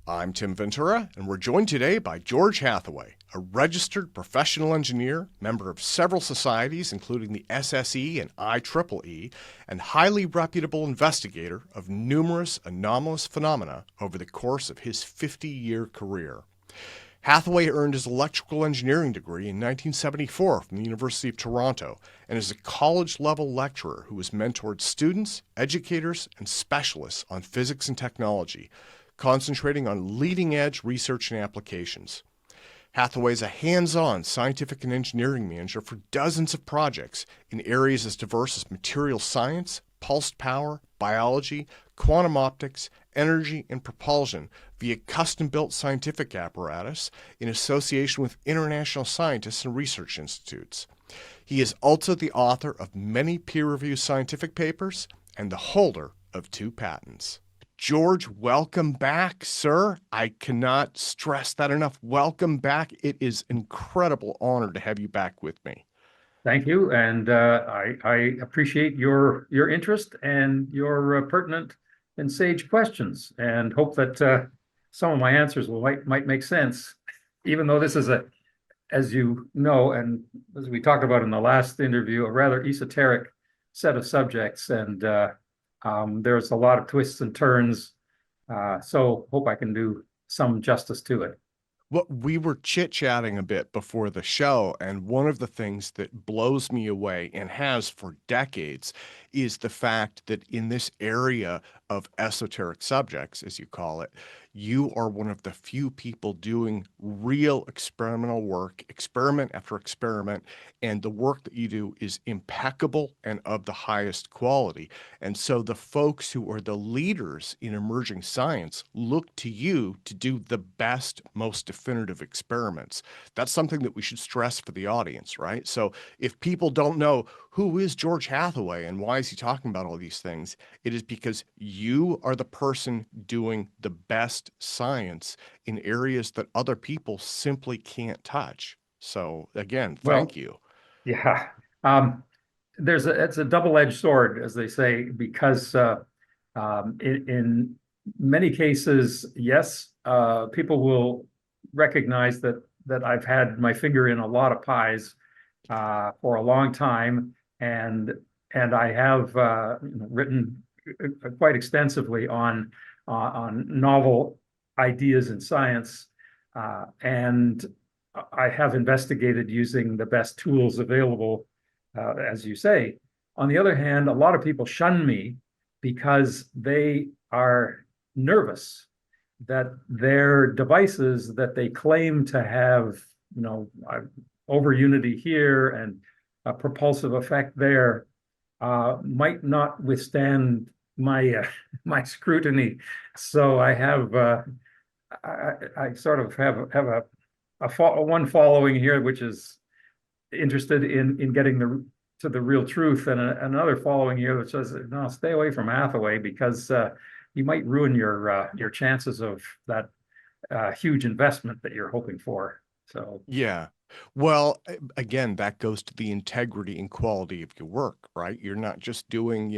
I'm Tim Ventura, and we're joined today by George Hathaway, a registered professional engineer, member of several societies, including the SSE and IEEE, and highly reputable investigator of numerous anomalous phenomena over the course of his 50-year career. Hathaway earned his electrical engineering degree in 1974 from the University of Toronto and is a college-level lecturer who has mentored students, educators, and specialists on physics and technology, concentrating on leading-edge research and applications. Hathaway is a hands-on scientific and engineering manager for dozens of projects in areas as diverse as material science, pulsed power, biology, quantum optics, energy, and propulsion via custom-built scientific apparatus in association with international scientists and research institutes. He is also the author of many peer-reviewed scientific papers and the holder of 2 patents. George, welcome back, sir. I cannot stress that enough. Welcome back. It is an incredible honor to have you back with me. Thank you, and I appreciate your interest and your pertinent and sage questions, and hope that some of my answers might make sense, even though this is as you know, and as we talked about in the last interview, a rather esoteric set of subjects, and there's a lot of twists and turns, so hope I can do some justice to it. Well, we were chit-chatting a bit before the show, and one of the things that blows me away, and has for decades, is the fact that in this area of esoteric subjects, as you call it, you are one of the few people doing real experimental work, experiment after experiment, and the work that you do is impeccable and of the highest quality. And so the folks who are the leaders in emerging science look to you to do the best, most definitive experiments. That's something that we should stress for the audience, right? So if people don't know who is George Hathaway and why is he talking about all these things, it is because you are the person doing the best science in areas that other people simply can't touch. So again, thank you. Yeah, it's a double-edged sword, as they say, because in many cases, yes, people will recognize that I've had my finger in a lot of pies for a long time, and I have written quite extensively on novel ideas in science, and I have investigated using the best tools available, as you say. On the other hand, a lot of people shun me because they are nervous that their devices that they claim to have, over unity here and a propulsive effect there, might not withstand my my scrutiny. So I have I sort of have one following here which is interested in getting to the real truth, and another following here which says, no, stay away from Hathaway because you might ruin your chances of that huge investment that you're hoping for. So yeah. Well, again, that goes to the integrity and quality of your work, right? You're not just doing,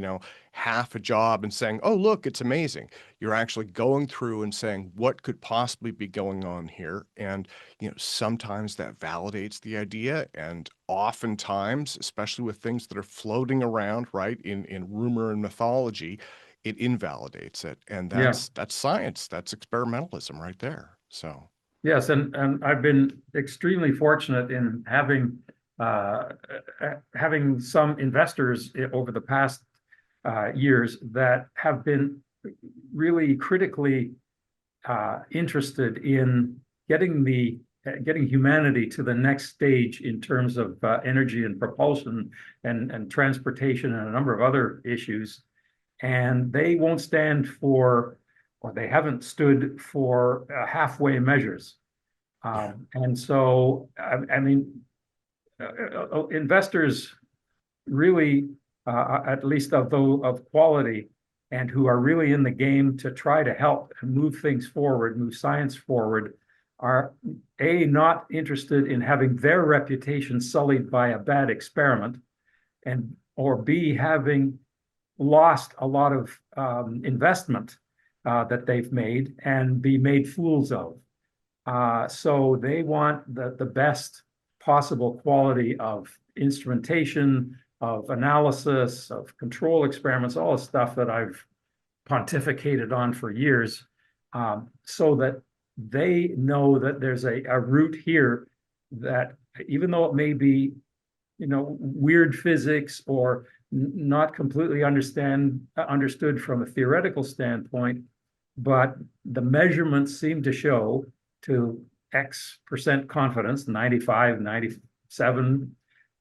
half a job and saying, oh, look, it's amazing. You're actually going through and saying, what could possibly be going on here? And, sometimes that validates the idea. And oftentimes, especially with things that are floating around, right, in rumor and mythology, it invalidates it. And that's science. That's experimentalism right there. So. Yes, and I've been extremely fortunate in having some investors over the past years that have been really critically interested in getting humanity to the next stage in terms of energy and propulsion and transportation and a number of other issues, and they won't stand for, or they haven't stood for halfway measures. And so, I mean, investors really, at least of quality, and who are really in the game to try to help and move things forward, move science forward, are not interested in having their reputation sullied by a bad experiment, or B, having lost a lot of investment that they've made and be made fools of. So they want the best possible quality of instrumentation, of analysis, of control experiments, all the stuff that I've pontificated on for years, so that they know that there's a route here that, even though it may be, weird physics or not completely understood from a theoretical standpoint, but the measurements seem to show to X% confidence, 95, 97,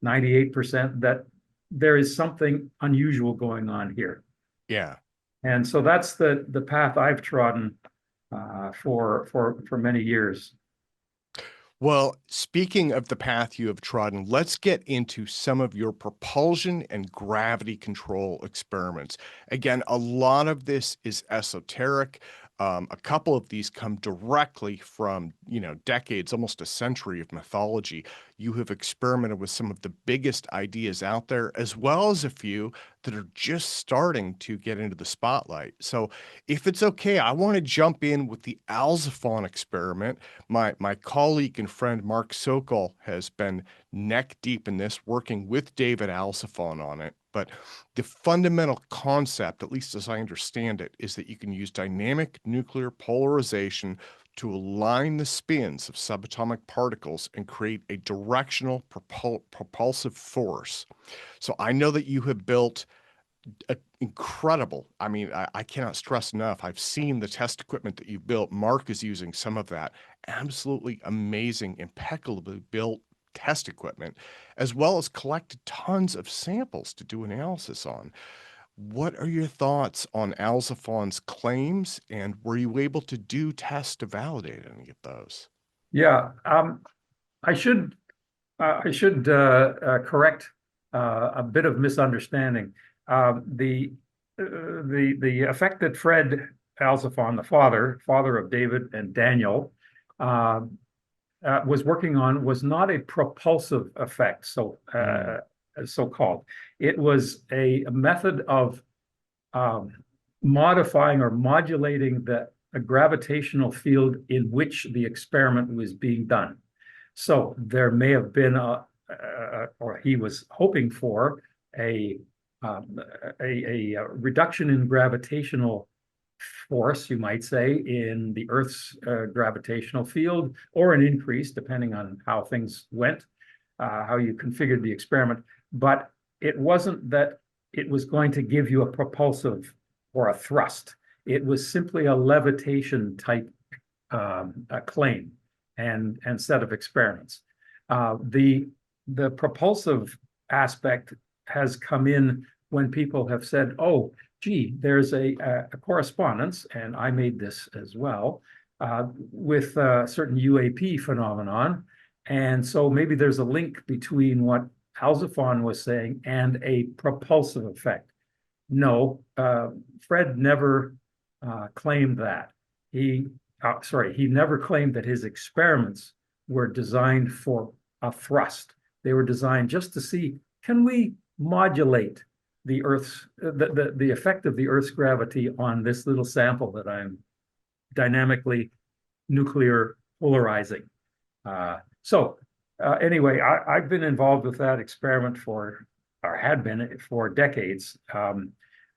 98%, that there is something unusual going on here. Yeah. And so that's the path I've trodden for many years. Well, speaking of the path you have trodden, let's get into some of your propulsion and gravity control experiments. Again, a lot of this is esoteric. A couple of these come directly from, decades, almost a century of mythology. You have experimented with some of the biggest ideas out there, as well as a few that are just starting to get into the spotlight. So if it's okay, I want to jump in with the Alzofon experiment. My colleague and friend Mark Sokol has been neck deep in this, working with David Alzofon on it. But the fundamental concept, at least as I understand it, is that you can use dynamic nuclear polarization to align the spins of subatomic particles and create a directional propulsive force. So I know that you have built incredible. I cannot stress enough. I've seen the test equipment that you've built. Mark is using some of that absolutely amazing, impeccably built test equipment, as well as collected tons of samples to do analysis on. What are your thoughts on Alzofon's claims, and were you able to do tests to validate any of those? Yeah, I should correct a bit of misunderstanding. The effect that Fred Alzofon, the father of David and Daniel, was working on was not a propulsive effect, so-called. It was a method of modifying or modulating the gravitational field in which the experiment was being done. So there may have been or he was hoping for a reduction in gravitational force, you might say, in the Earth's gravitational field, or an increase, depending on how things went, how you configured the experiment. But it wasn't that it was going to give you a propulsive or a thrust. It was simply a levitation type claim and set of experiments. The propulsive aspect has come in when people have said, oh, gee, there's a correspondence, and I made this as well, with a certain UAP phenomenon. And so maybe there's a link between what Alzofon was saying and a propulsive effect. No, Fred never claimed that. He never claimed that his experiments were designed for a thrust. They were designed just to see, can we modulate the Earth's the effect of the Earth's gravity on this little sample that I'm dynamically nuclear polarizing. Anyway, I've been involved with that experiment had been for decades.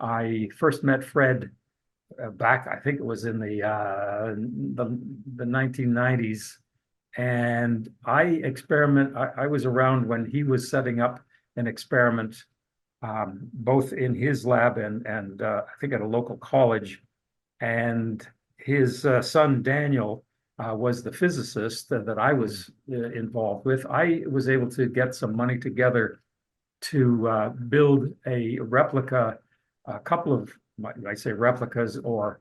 I first met Fred back, I think it was in the 1990s, and I was around when he was setting up an experiment, both in his lab and I think at a local college. And his son Daniel was the physicist that I was involved with. I was able to get some money together to build a replica, a couple of, I say replicas or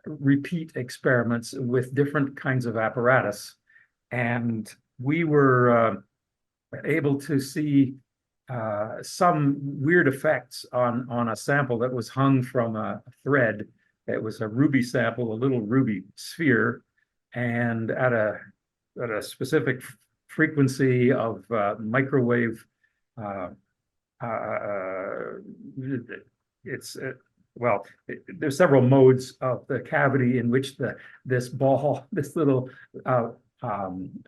repeat experiments with different kinds of apparatus. And we were able to see some weird effects on a sample that was hung from a thread. It was a ruby sample, a little ruby sphere, and at a specific frequency of microwave. It's well, there's several modes of the cavity in which this ball, this little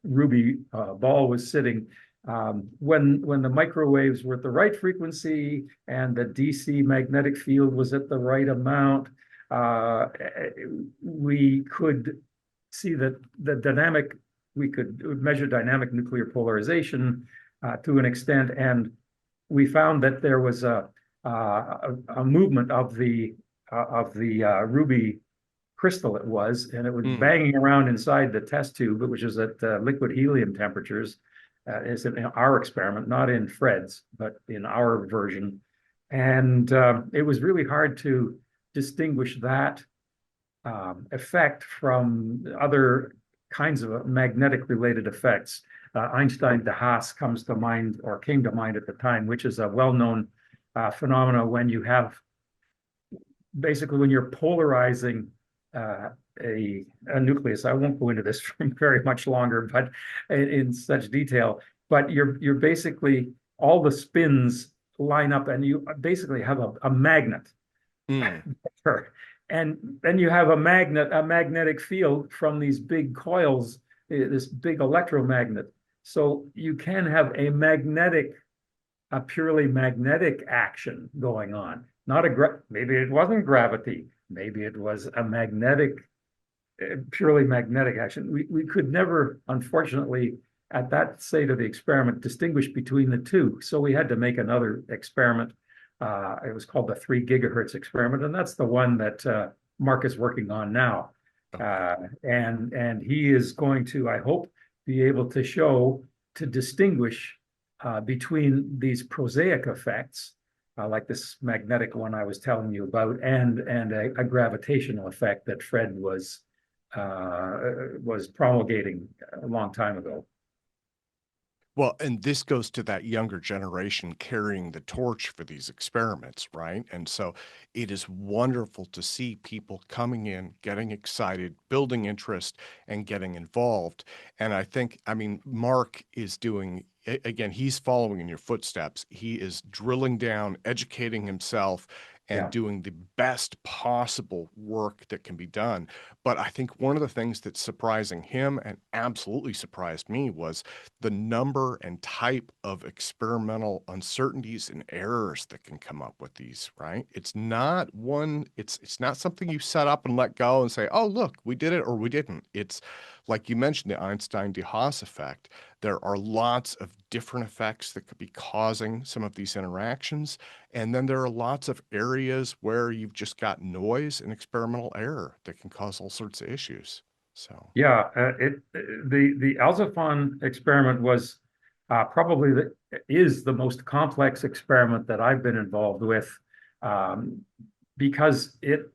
ruby ball was sitting. When the microwaves were at the right frequency and the DC magnetic field was at the right amount, we could see that we could measure dynamic nuclear polarization to an extent, and we found that there was a movement of the ruby crystal and it was banging around inside the test tube, which is at liquid helium temperatures. Is in our experiment, not in Fred's, but in our version. And it was really hard to distinguish that effect from other kinds of magnetic related effects. Einstein de Haas comes to mind, or came to mind at the time, which is a well-known phenomena when you have, basically when you're polarizing a nucleus. I won't go into this for very much longer, but in such detail. But you're basically, all the spins line up, and you basically have a magnet. And then you have a magnetic field from these big coils, this big electromagnet. So you can have a purely magnetic action going on. Maybe it wasn't gravity. Maybe it was a purely magnetic action. We could never, unfortunately, at that state of the experiment, distinguish between the two. So we had to make another experiment. It was called the 3 gigahertz experiment, and that's the one that Mark is working on now. And he is going to, I hope, be able to distinguish between these prosaic effects, like this magnetic one I was telling you about, and a gravitational effect that Fred was promulgating a long time ago. Well, and this goes to that younger generation carrying the torch for these experiments, right? And so it is wonderful to see people coming in, getting excited, building interest, and getting involved. And I think, I mean, Mark is doing, again, he's following in your footsteps. He is drilling down, educating himself, and doing the best possible work that can be done. But I think one of the things that's surprising him and absolutely surprised me was the number and type of experimental uncertainties and errors that can come up with these, right? It's not something you set up and let go and say, oh, look, we did it or we didn't. It's like you mentioned, the Einstein-de Haas effect. There are lots of different effects that could be causing some of these interactions. And then there are lots of areas where you've just got noise and experimental error that can cause all sorts of issues. So yeah, the Alzofon experiment was is the most complex experiment that I've been involved with, because it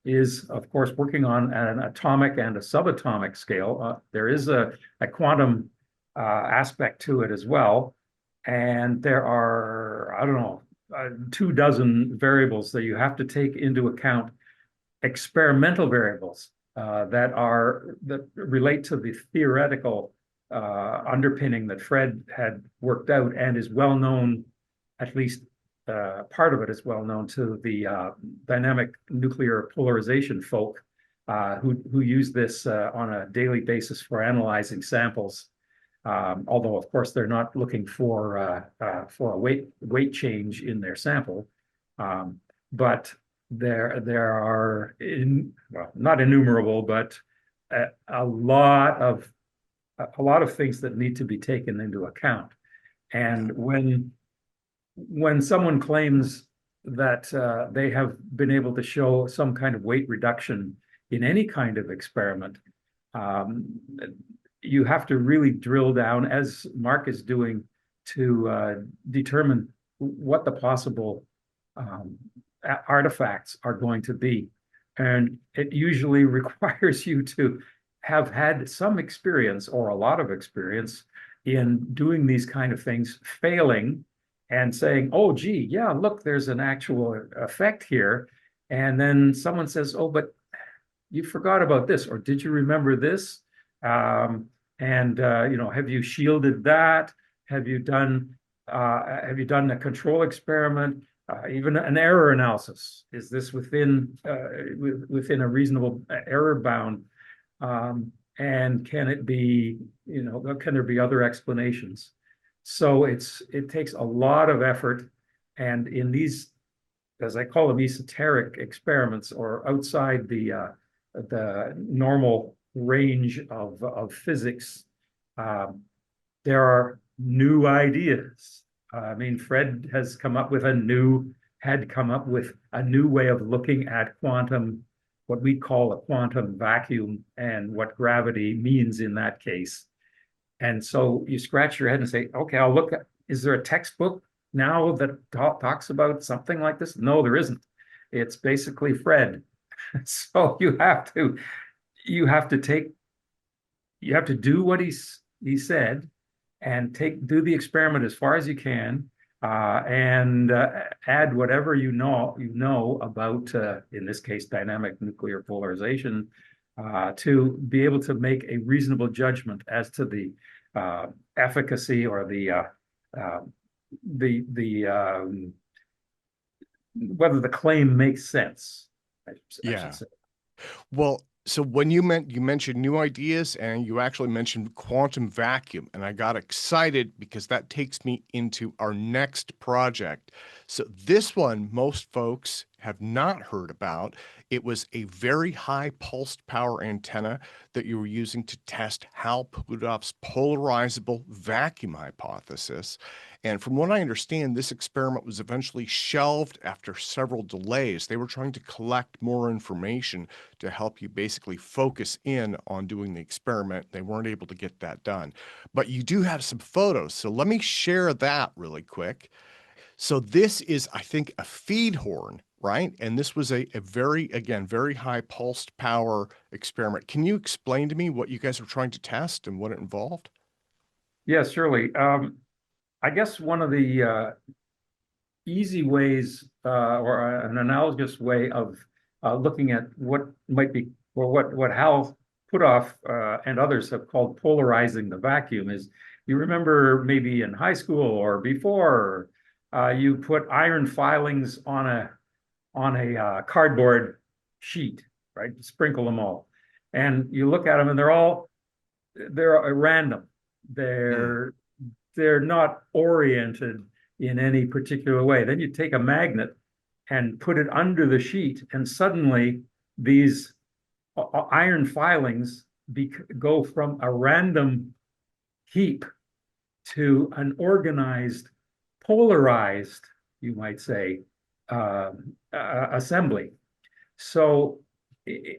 is, of course, working on an atomic and a subatomic scale. There is a quantum aspect to it as well, and there are, I don't know, 24 variables that you have to take into account, experimental variables that relate to the theoretical underpinning that Fred had worked out and is well known, at least part of it is well known to the dynamic nuclear polarization folk who use this on a daily basis for analyzing samples. Although, of course, they're not looking for a weight change in their sample, but there are not innumerable, but a lot of things that need to be taken into account. And when someone claims that they have been able to show some kind of weight reduction in any kind of experiment, you have to really drill down, as Mark is doing, to determine what the possible artifacts are going to be. And it usually requires you to have had some experience or a lot of experience in doing these kind of things, failing and saying, oh, gee, yeah, look, there's an actual effect here. And then someone says, oh, but you forgot about this, or did you remember this? Have you shielded that? Have you done a control experiment? even an error analysis. Is this within within a reasonable error bound? And can it be, can there be other explanations? So it takes a lot of effort. And in these, as I call them, esoteric experiments, or outside the normal range of physics, there are new ideas. I mean, Fred has come up with a new way of looking at quantum, what we call a quantum vacuum, and what gravity means in that case. And so you scratch your head and say, okay, I'll look at, is there a textbook now that talks about something like this? No, there isn't. It's basically Fred. So you have to do what he said, and do the experiment as far as you can, and add whatever you know about, in this case, dynamic nuclear polarization, to be able to make a reasonable judgment as to the efficacy, or whether the claim makes sense. I should say. Well, so when you mentioned new ideas, and you actually mentioned quantum vacuum, and I got excited because that takes me into our next project. So this one, most folks have not heard about. It was a very high pulsed power antenna that you were using to test Hal Puthoff's polarizable vacuum hypothesis. And from what I understand, this experiment was eventually shelved after several delays. They were trying to collect more information to help you basically focus in on doing the experiment. They weren't able to get that done. But you do have some photos, so let me share that really quick. So this is, I think, a feed horn, right? And this was a very high pulsed power experiment. Can you explain to me what you guys were trying to test and what it involved? Yes, surely. I guess one of the easy ways, or an analogous way of looking at what might be, or what Hal Puthoff and others have called polarizing the vacuum, is, you remember maybe in high school or before, you put iron filings on a cardboard sheet, right? Sprinkle them all, and you look at them, and they're random. They're not oriented in any particular way. Then you take a magnet and put it under the sheet, and suddenly these iron filings go from a random heap to an organized, polarized, you might say, assembly. So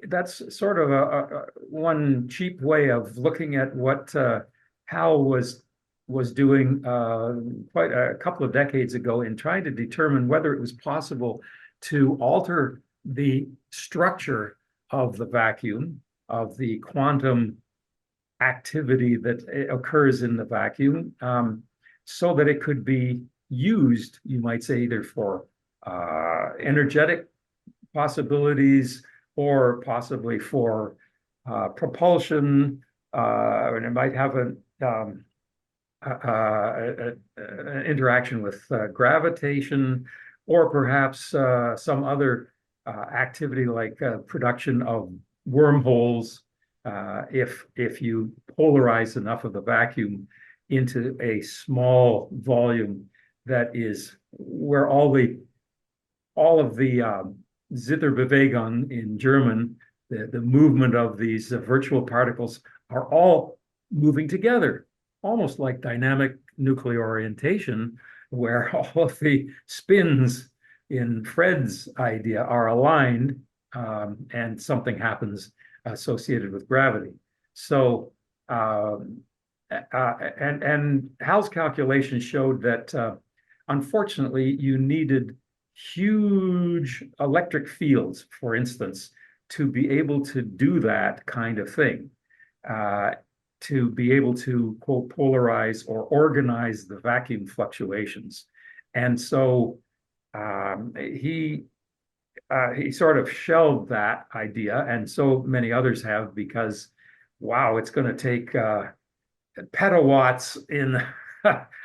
that's sort of one cheap way of looking at what Hal was doing quite a couple of decades ago, in trying to determine whether it was possible to alter the structure of the vacuum, of the quantum activity that occurs in the vacuum, so that it could be used, you might say, either for energetic possibilities, or possibly for propulsion, and it might have an interaction with gravitation, or perhaps some other activity like production of wormholes, if you polarize enough of the vacuum into a small volume that is where all of the Zitterbewegung in German, the movement of these virtual particles, are all moving together, almost like dynamic nuclear orientation, where all of the spins in Fred's idea are aligned, and something happens associated with gravity. So, and Hal's calculation showed that, unfortunately, you needed huge electric fields, for instance, to be able to do that kind of thing, to be able to, quote, polarize or organize the vacuum fluctuations. And so he sort of shelved that idea, and so many others have, because, wow, it's going to take petawatts in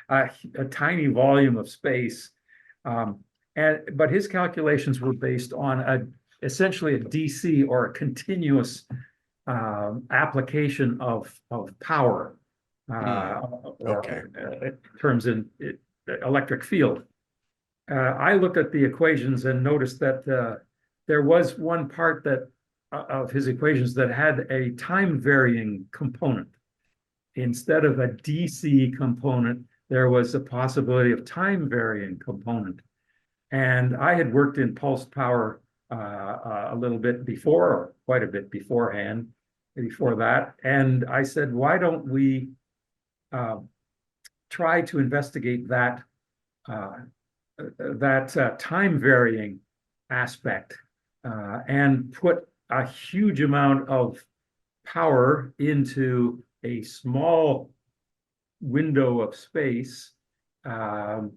a tiny volume of space. But his calculations were based on essentially a DC, or a continuous application of power, Okay. terms in electric field. I looked at the equations and noticed that there was one part of his equations that had a time varying component. Instead of a DC component, there was a possibility of time varying component. And I had worked in pulsed power a little bit before, or quite a bit beforehand, before that. And I said, why don't we try to investigate that time varying aspect and put a huge amount of power into a small window of space. Unfortunately,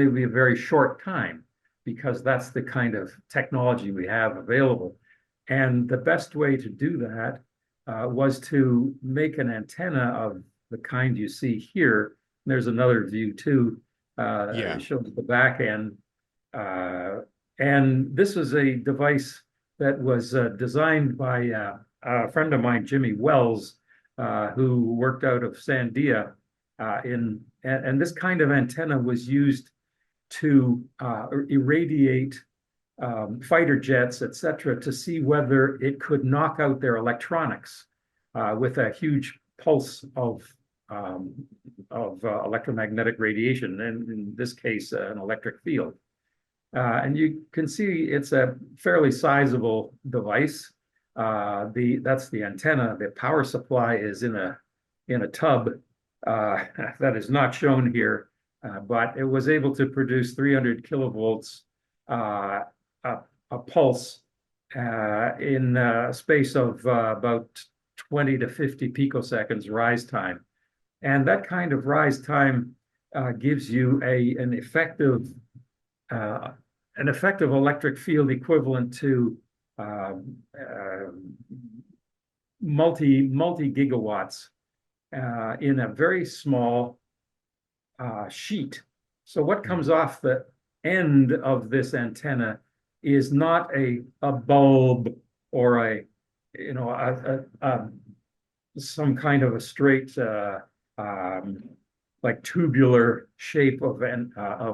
it would be a very short time, because that's the kind of technology we have available. And the best way to do that was to make an antenna of the kind you see here. There's another view too. It shows the back end. And this is a device that was designed by a friend of mine, Jimmy Wells, who worked out of Sandia. And this kind of antenna was used to irradiate fighter jets, etc., to see whether it could knock out their electronics with a huge pulse of electromagnetic radiation, and in this case, an electric field. And you can see it's a fairly sizable device. That's the antenna. The power supply is in a tub that is not shown here, but it was able to produce 300 kilovolts a pulse in a space of about 20 to 50 picoseconds rise time. And that kind of rise time gives you an effective electric field equivalent to multi gigawatts in a very small sheet. So what comes off the end of this antenna is not a bulb or some kind of a straight like tubular shape of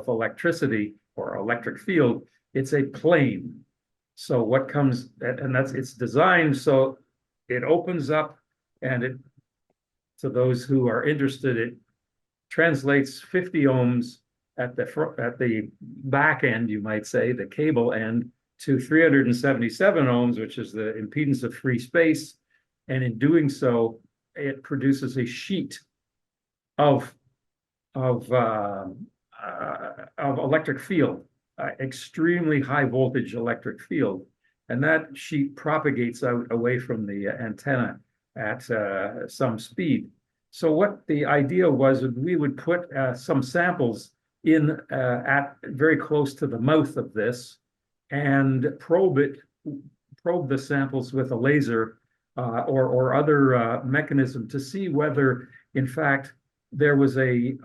electricity or electric field. It's a plane. So what comes, and it's designed so it opens up, and it, to those who are interested, it translates 50 ohms at the back end, you might say, the cable end, to 377 ohms, which is the impedance of free space. And in doing so, it produces a sheet of electric field, extremely high voltage electric field. And that sheet propagates out away from the antenna at some speed. So what the idea was, we would put some samples in at very close to the mouth of this, and probe the samples with a laser or other mechanism to see whether, in fact, there was a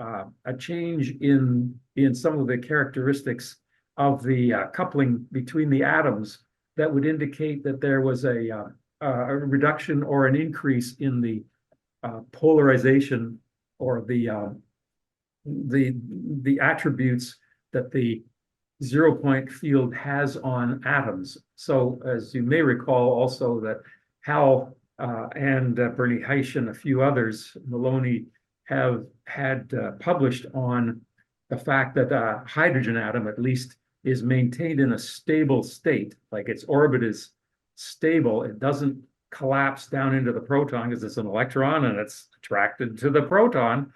change in some of the characteristics of the coupling between the atoms that would indicate that there was a reduction or an increase in the polarization or the attributes that the zero-point field has on atoms. So, as you may recall, also that Hal and Bernie Heisch and a few others, Maloney, have had published on the fact that a hydrogen atom, at least, is maintained in a stable state, like its orbit is stable. It doesn't collapse down into the proton because it's an electron and it's attracted to the proton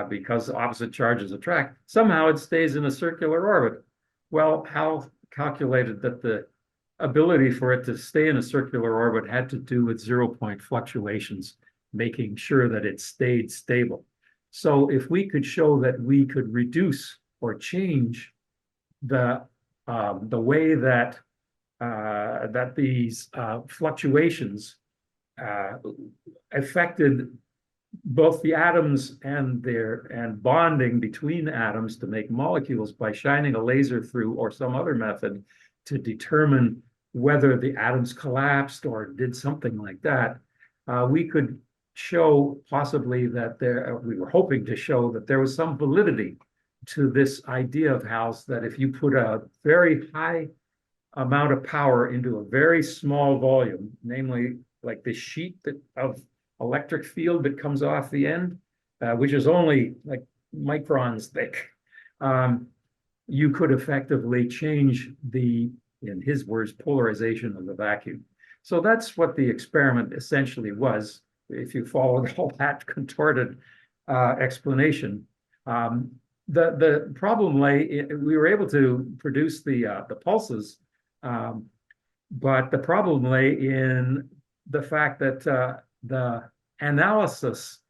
because opposite charges attract. Somehow it stays in a circular orbit. Well, Hal calculated that the ability for it to stay in a circular orbit had to do with zero-point fluctuations, making sure that it stayed stable. So if we could show that we could reduce or change the way that these fluctuations affected both the atoms and bonding between atoms to make molecules by shining a laser through or some other method to determine whether the atoms collapsed or did something like that, we could show possibly that we were hoping to show that there was some validity to this idea of Hal's, that if you put a very high amount of power into a very small volume, namely like the sheet of electric field that comes off the end, which is only like microns thick, you could effectively change in his words, polarization of the vacuum. So that's what the experiment essentially was, if you followed all that contorted explanation. The problem lay, we were able to produce the pulses, but the problem lay in the fact that the analysis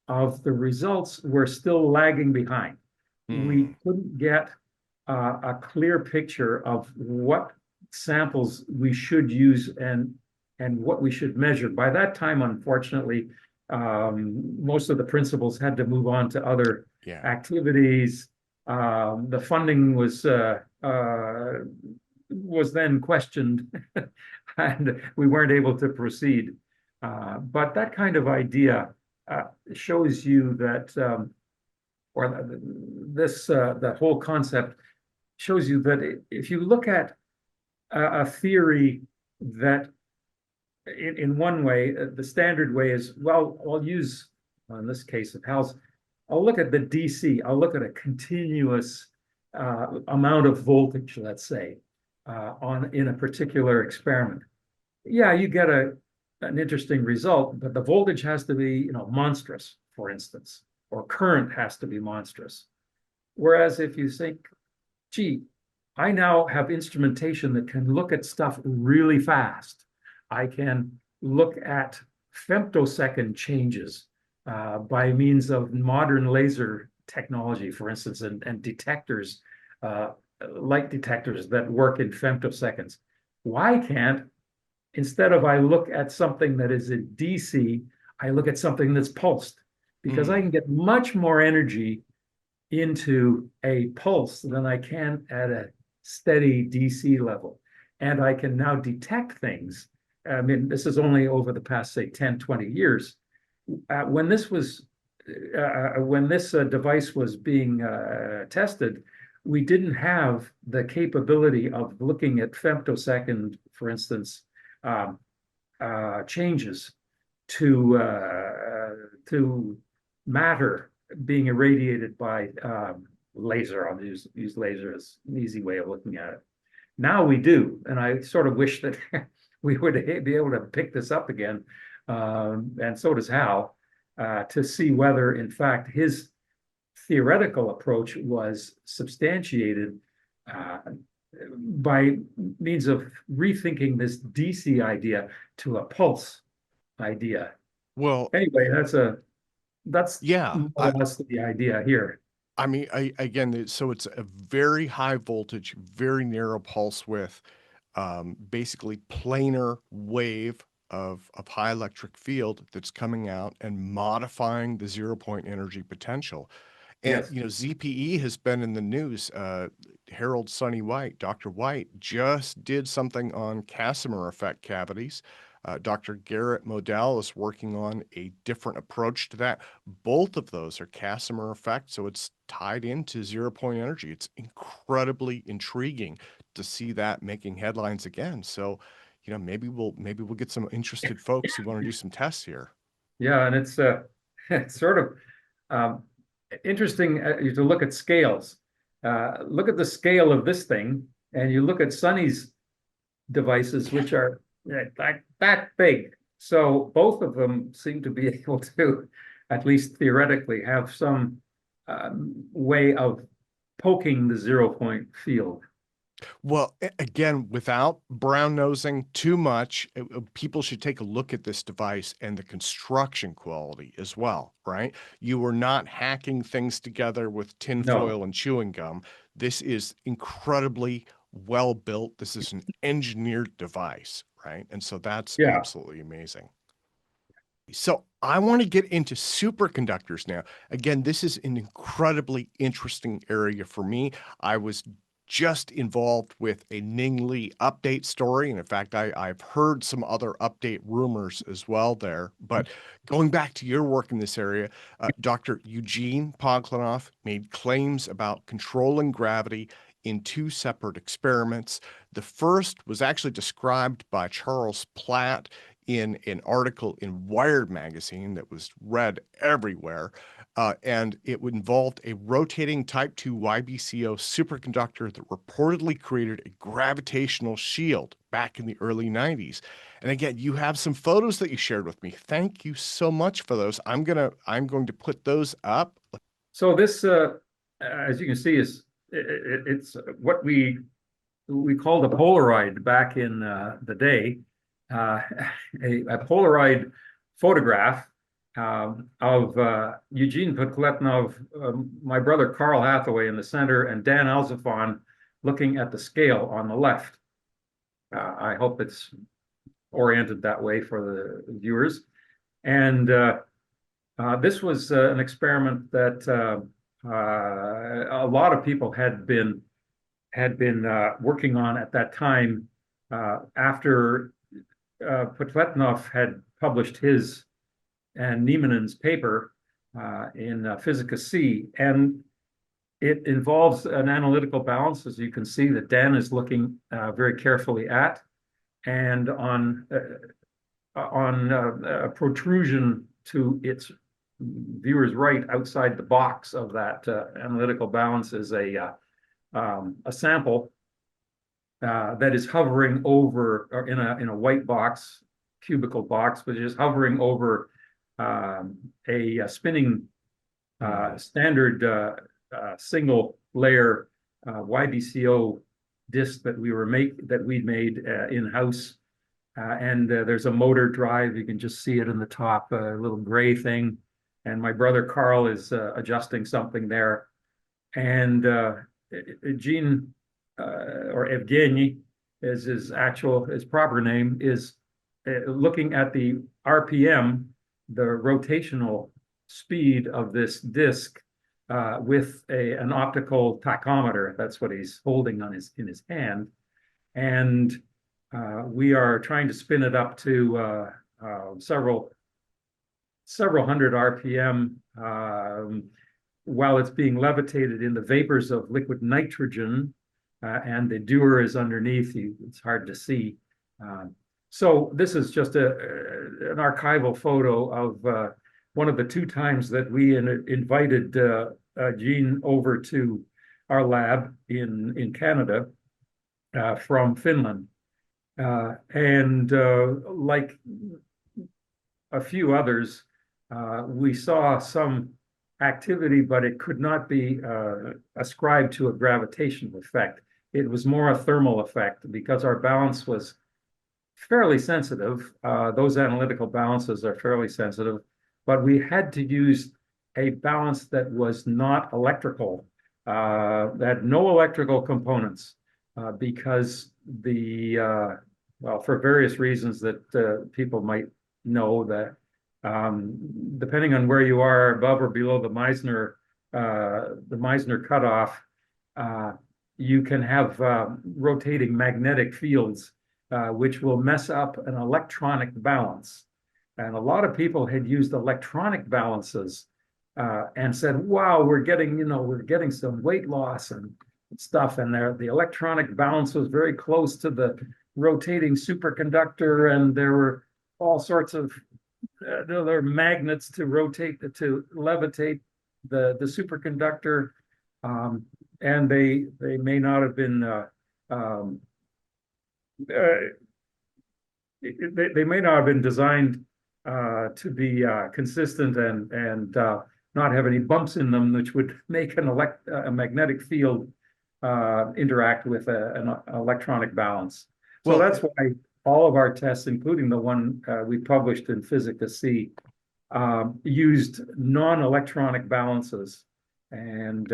of the results were still lagging behind. We couldn't get a clear picture of what samples we should use and what we should measure. By that time, unfortunately, most of the principals had to move on to other activities. The funding was then questioned, and we weren't able to proceed. But that kind of idea shows you that, the whole concept shows you that if you look at a theory that in one way, the standard way is, well, I'll use, in this case of Hal's, I'll look at the DC, I'll look at a continuous amount of voltage, let's say, in a particular experiment. Yeah, you get an interesting result, but the voltage has to be, monstrous, for instance, or current has to be monstrous. Whereas if you think, gee, I now have instrumentation that can look at stuff really fast. I can look at femtosecond changes by means of modern laser technology, for instance, and detectors, light detectors that work in femtoseconds. Why can't, instead of I look at something that is in DC, I look at something that's pulsed? Because I can get much more energy into a pulse than I can at a steady DC level. And I can now detect things. I mean, this is only over the past, say, 10, 20 years. When this device was being tested, we didn't have the capability of looking at femtosecond, for instance, changes to matter being irradiated by laser. I'll use laser as an easy way of looking at it. Now we do, and I sort of wish that we would be able to pick this up again, and so does Hal, to see whether, in fact, his theoretical approach was substantiated by means of rethinking this DC idea to a pulse idea. Well, anyway, that's yeah, more or less the idea here. I mean, again, so it's a very high voltage, very narrow pulse width, basically planar wave of high electric field that's coming out and modifying the 0 point energy potential. And, Yes. ZPE has been in the news. Harold Sonny White, Dr. White, just did something on Casimir effect cavities. Dr. Garrett Modell is working on a different approach to that. Both of those are Casimir effect, so it's tied into 0 point energy. It's incredibly intriguing to see that making headlines again. So, maybe we'll get some interested folks who want to do some tests here. Yeah, and it's it's sort of interesting to look at scales. Look at the scale of this thing, and you look at Sonny's devices, which are like that big. So both of them seem to be able to, at least theoretically, have some way of poking the 0 point field. Well, again, without brown nosing too much, people should take a look at this device and the construction quality as well, right? You are not hacking things together with tinfoil and chewing gum. This is incredibly well built. This is an engineered device, right? And so that's absolutely amazing. So I want to get into superconductors now. Again, this is an incredibly interesting area for me. I was just involved with a Ningli update story. And in fact, I've heard some other update rumors as well there. But going back to your work in this area, Dr. Eugene Podkletnov made claims about controlling gravity in two separate experiments. The first was actually described by Charles Platt in an article in Wired magazine that was read everywhere. And it involved a rotating Type 2 YBCO superconductor that reportedly created a gravitational shield back in the early 90s. And again, you have some photos that you shared with me. Thank you so much for those. I'm going to put those up. So this, as you can see, it's what we called a Polaroid back in the day. A Polaroid photograph of Eugene Podkletnov, my brother Carl Hathaway in the center, and Dan Alzofon looking at the scale on the left. I hope it's oriented that way for the viewers. And this was an experiment that a lot of people had been working on at that time after Podkletnov had published his and Niemanen's paper in Physica C, and it involves an analytical balance, as you can see, that Dan is looking very carefully at, and on a protrusion to its viewer's right outside the box of that analytical balance is a sample that is hovering over, or in a white box, cubical box, which is hovering over a spinning standard single layer YBCO disc that we'd made in-house. And there's a motor drive. You can just see it in the top, a little gray thing. And my brother Carl is adjusting something there. And Eugene or Evgeny, as his proper name, is looking at the RPM, the rotational speed of this disc, with an optical tachometer. That's what he's holding in his hand, and we are trying to spin it up to several hundred RPM while it's being levitated in the vapors of liquid nitrogen. And the dewar is underneath you. It's hard to see. So this is just an archival photo of one of the two times that we invited Gene over to our lab in Canada from Finland. And like a few others, we saw some activity, but it could not be ascribed to a gravitational effect. It was more a thermal effect because our balance was fairly sensitive. Those analytical balances are fairly sensitive, but we had to use a balance that was not electrical, that had no electrical components, because well, for various reasons that people might know, that depending on where you are above or below the Meissner cutoff, you can have rotating magnetic fields, which will mess up an electronic balance. And a lot of people had used electronic balances and said, "Wow, we're getting some weight loss and stuff." And the electronic balance was very close to the rotating superconductor, and there were all sorts of there are magnets to levitate the superconductor, and they may not have been they may not have been designed to be consistent and not have any bumps in them, which would make a magnetic field interact with an electronic balance. So that's why all of our tests, including the one we published in Physica C, used non-electronic balances and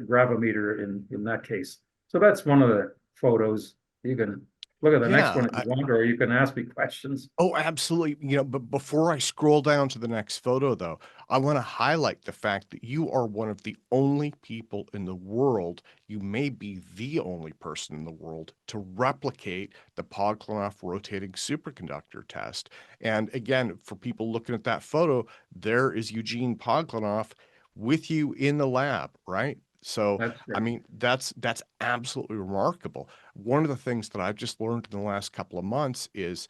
gravimeter in that case. So that's one of the photos. You can look at the next Yeah, one if you want, or you can ask me questions. oh, absolutely. But before I scroll down to the next photo, though, I want to highlight the fact that you are one of the only people in the world, you may be the only person in the world, to replicate the Podkletnov rotating superconductor test. And again, for people looking at that photo, there is Eugene Podkletnov with you in the lab, right? So, That's I great. mean, that's absolutely remarkable. One of the things that I've just learned in the last couple of months is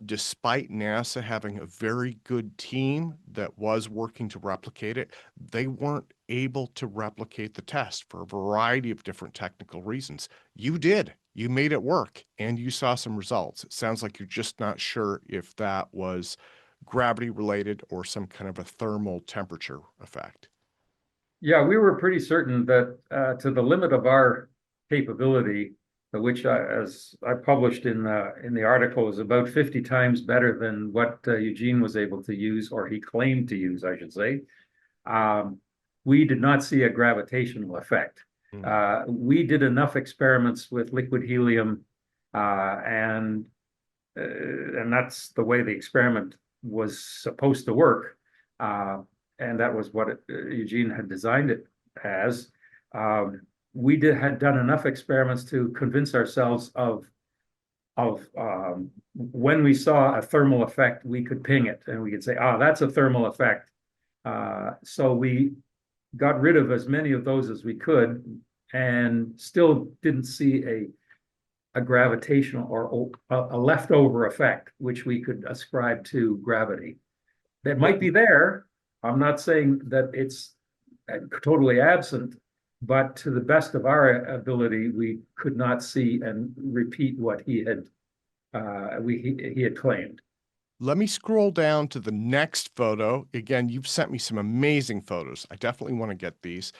despite NASA having a very good team that was working to replicate it, they weren't able to replicate the test for a variety of different technical reasons. You did. You made it work and you saw some results. It sounds like you're just not sure if that was gravity related or some kind of a thermal temperature effect. Yeah, we were pretty certain that to the limit of our capability, which as I published in the article, is about 50 times better than what Eugene was able to use, or he claimed to use, I should say. Um, we did not see a gravitational effect. Mm. We did enough experiments with liquid helium, and that's the way the experiment was supposed to work. And that was what Eugene had designed it as. We had done enough experiments to convince ourselves of when we saw a thermal effect, we could ping it and we could say, ah, that's a thermal effect. So we got rid of as many of those as we could and still didn't see a gravitational or a leftover effect, which we could ascribe to gravity. That might be there. I'm not saying that it's totally absent, but to the best of our ability, we could not see and repeat what he had claimed. Let me scroll down to the next photo. Again, you've sent me some amazing photos. I definitely want to get these.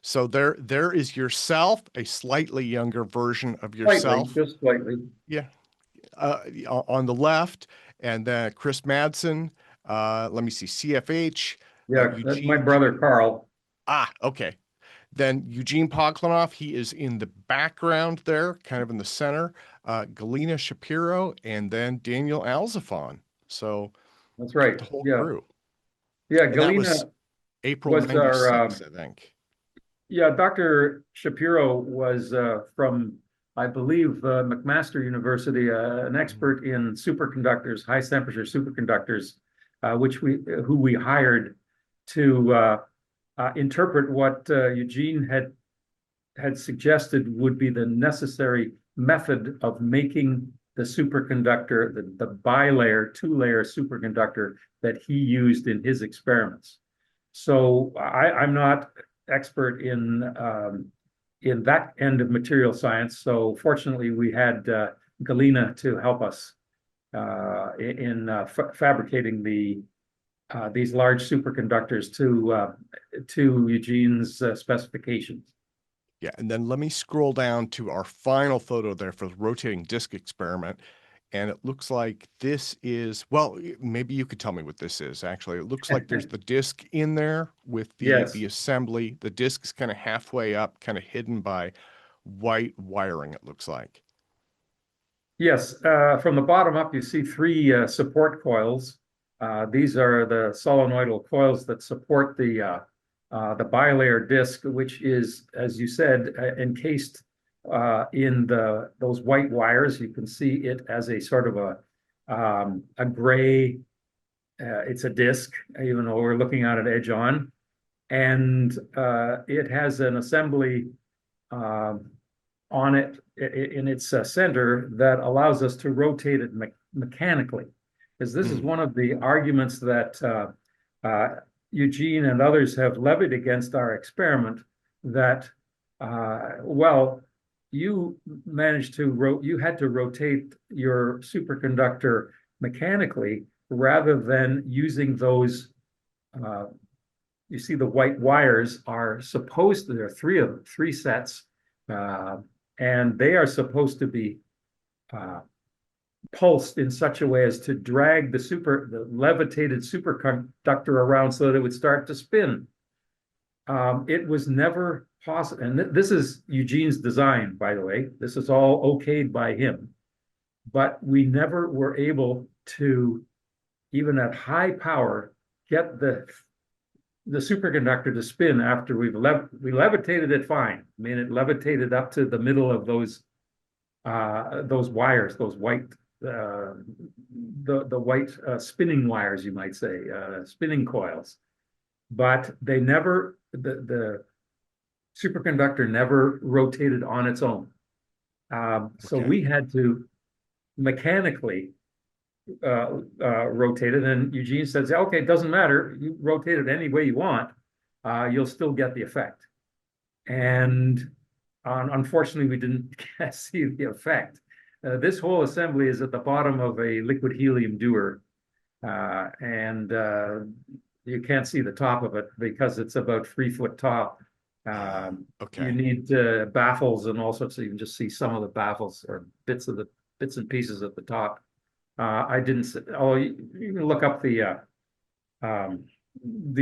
So there is yourself, a slightly younger version of Slightly, yourself. just slightly. Yeah, on the left, and then Chris Madsen. Let me see, CFH, Yeah, that's my Eugene. brother Carl. Okay. Then Eugene Podkletnov, he is in the background there, kind of in the center. Galina Shapiro, and then Daniel Alzofon. So That's got right. the whole Yeah, crew. yeah. And that was Galina April was our 96, I think. yeah. Dr. Shapiro was from, I believe, McMaster University, an Mhm. expert in superconductors, high temperature superconductors, who we hired to interpret what Eugene had suggested would be the necessary method of making the superconductor, the bilayer, two-layer superconductor that he used in his experiments. So I'm not expert in that end of material science. So fortunately, we had Galina to help us in fabricating these large superconductors to Eugene's specifications. Yeah, and then let me scroll down to our final photo there for the rotating disk experiment. And it looks like this is, well, maybe you could tell me what this is, actually. It looks like there's the disk in there with the Yes, assembly. The disk is kind of halfway up, kind of hidden by white wiring, it looks like. yes. From the bottom up, you see three support coils. These are the solenoidal coils that support the bilayer disc, which is, as you said, encased in those white wires. You can see it as a sort of a gray. It's a disc, even though we're looking at it edge on, and it has an assembly on it in its center that allows us to rotate it mechanically. Because this is Hmm. one of the arguments that Eugene and others have levied against our experiment, that, well, you you had to rotate your superconductor mechanically rather than using those. You see the white wires are supposed to, there are three sets, uh, and they are supposed to be uh, pulsed in such a way as to drag the levitated superconductor around so that it would start to spin. It was never possible, and this is Eugene's design, by the way. This is all okayed by him. but we never were able to, even at high power, get the superconductor to spin after we levitated it fine. I mean, it levitated up to the middle of those wires, those white the white spinning wires, you might say, spinning coils. But they never, the superconductor never rotated on its own. So we had to mechanically rotate it. And Eugene says, okay, it doesn't matter. You rotate it any way you want. You'll still get the effect. And unfortunately, we didn't see the effect. This whole assembly is at the bottom of a liquid helium dewar. And you can't see the top of it because it's about 3 foot tall. You need baffles and all sorts, so you can just see some of the baffles or bits and pieces at the top. I didn't. Oh, you can look up the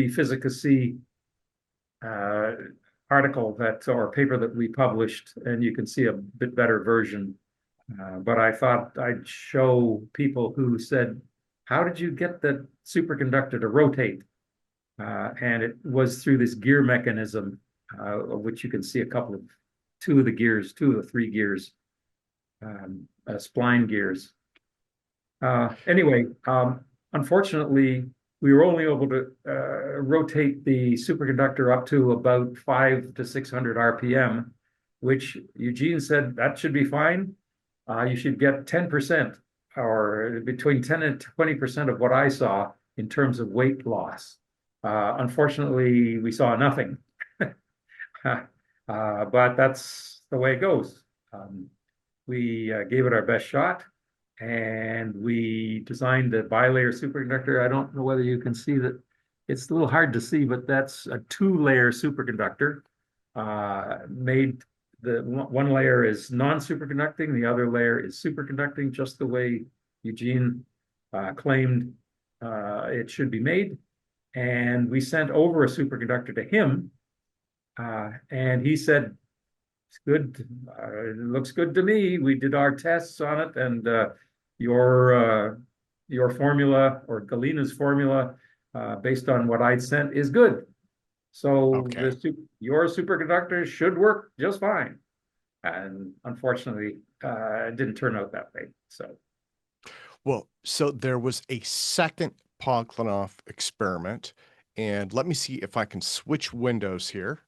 Physica C article or paper that we published, and you can see a bit better version. But I thought I'd show people who said, "How did you get the superconductor to rotate?" And it was through this gear mechanism, of which you can see two of the 3 gears, spline gears. Anyway, unfortunately, we were only able to rotate the superconductor up to about 500 to 600 RPM, which Eugene said that should be fine. You should get 10% or between 10 and 20% of what I saw in terms of weight loss. Unfortunately, we saw nothing, but that's the way it goes. We gave it our best shot. And we designed a bilayer superconductor. I don't know whether you can see that. It's a little hard to see, but that's a 2-layer superconductor. Made the one layer is non-superconducting, the other layer is superconducting, just the way Eugene claimed it should be made. And we sent over a superconductor to him, and he said, "It's good. It looks good to me. We did our tests on it, and your formula or Galina's formula, based on what I'd sent, is good. So your superconductor should work just fine." And unfortunately, it didn't turn out that way. So there was a second Podkletnov experiment, and let me see if I can switch windows here.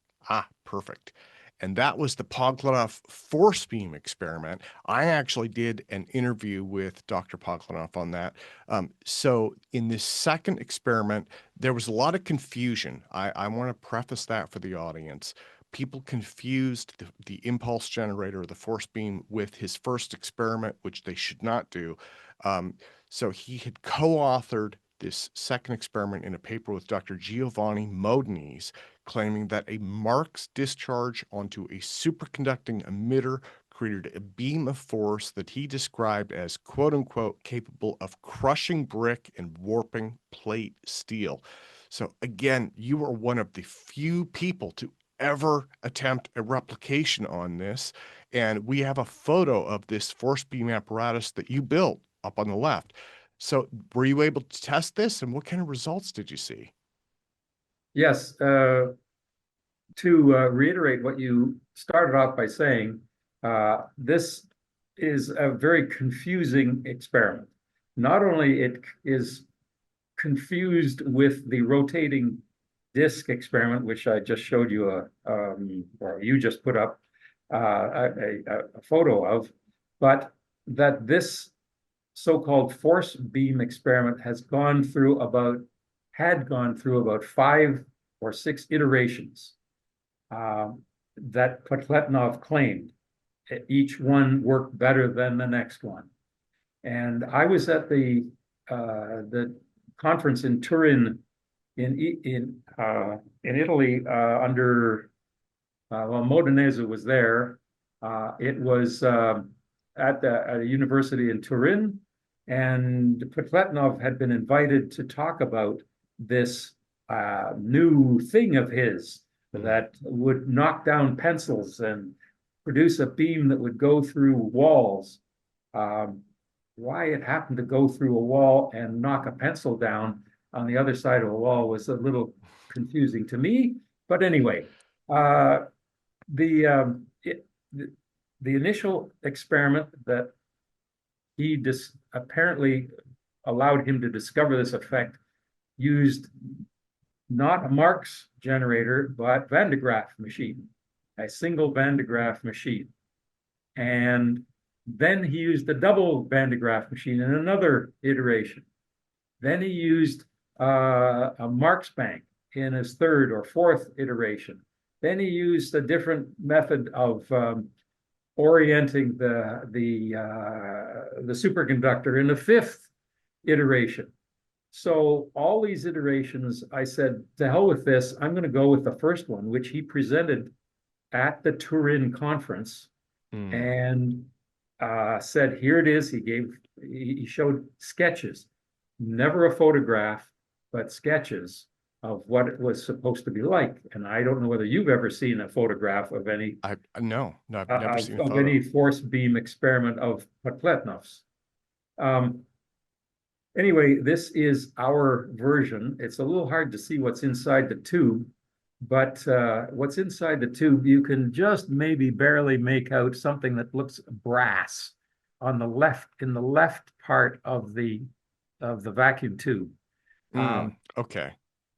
Perfect. And that was the Podkletnov force beam experiment. I actually did an interview with Dr. Podkletnov on that. So in this second experiment, there was a lot of confusion. I want to preface that for the audience. People confused the impulse generator, the force beam, with his first experiment, which they should not do. So he had co-authored this second experiment in a paper with Dr. Giovanni Modenese, claiming that a Marx discharge onto a superconducting emitter created a beam of force that he described as quote unquote capable of crushing brick and warping plate steel. So again, you are one of the few people to ever attempt a replication on this. And we have a photo of this force beam apparatus that you built up on the left. So were you able to test this, and what kind of results did you see? Yes. To reiterate what you started off by saying, this is a very confusing experiment. Not only it is confused with the rotating disk experiment, which I just showed you, or you just put up a photo of, but that this so-called force beam experiment had gone through about 5 or 6 iterations that Podkletnov claimed. Each one worked better than the next one. And I was at the conference in Turin, in Italy, under Modenese was there. It was at a university in Turin, and Podkletnov had been invited to talk about this new thing of his that would knock down pencils and produce a beam that would go through walls. why it happened to go through a wall and knock a pencil down on the other side of a wall was a little confusing to me. But anyway, the, the initial experiment that he apparently allowed him to discover this effect used not a Marx generator, but Van de Graaff machine, a single Van de Graaff machine. And then he used a double Van de Graaff machine in another iteration. Then he used a Marx bank in his third or fourth iteration. Then he used a different method of orienting the superconductor in the fifth iteration. So all these iterations, I said, to hell with this, I'm going to go with the first one, which he presented at the Turin conference and said, here it is. He showed sketches, never a photograph, but sketches of what it was supposed to be like. And I don't know whether you've ever seen a photograph of any No, I've never seen a photo. Any force beam experiment of Podkletnov's. Anyway, this is our version. It's a little hard to see what's inside the tube, but what's inside the tube, you can just maybe barely make out something that looks brass on the left, in the left part of the vacuum tube. Okay.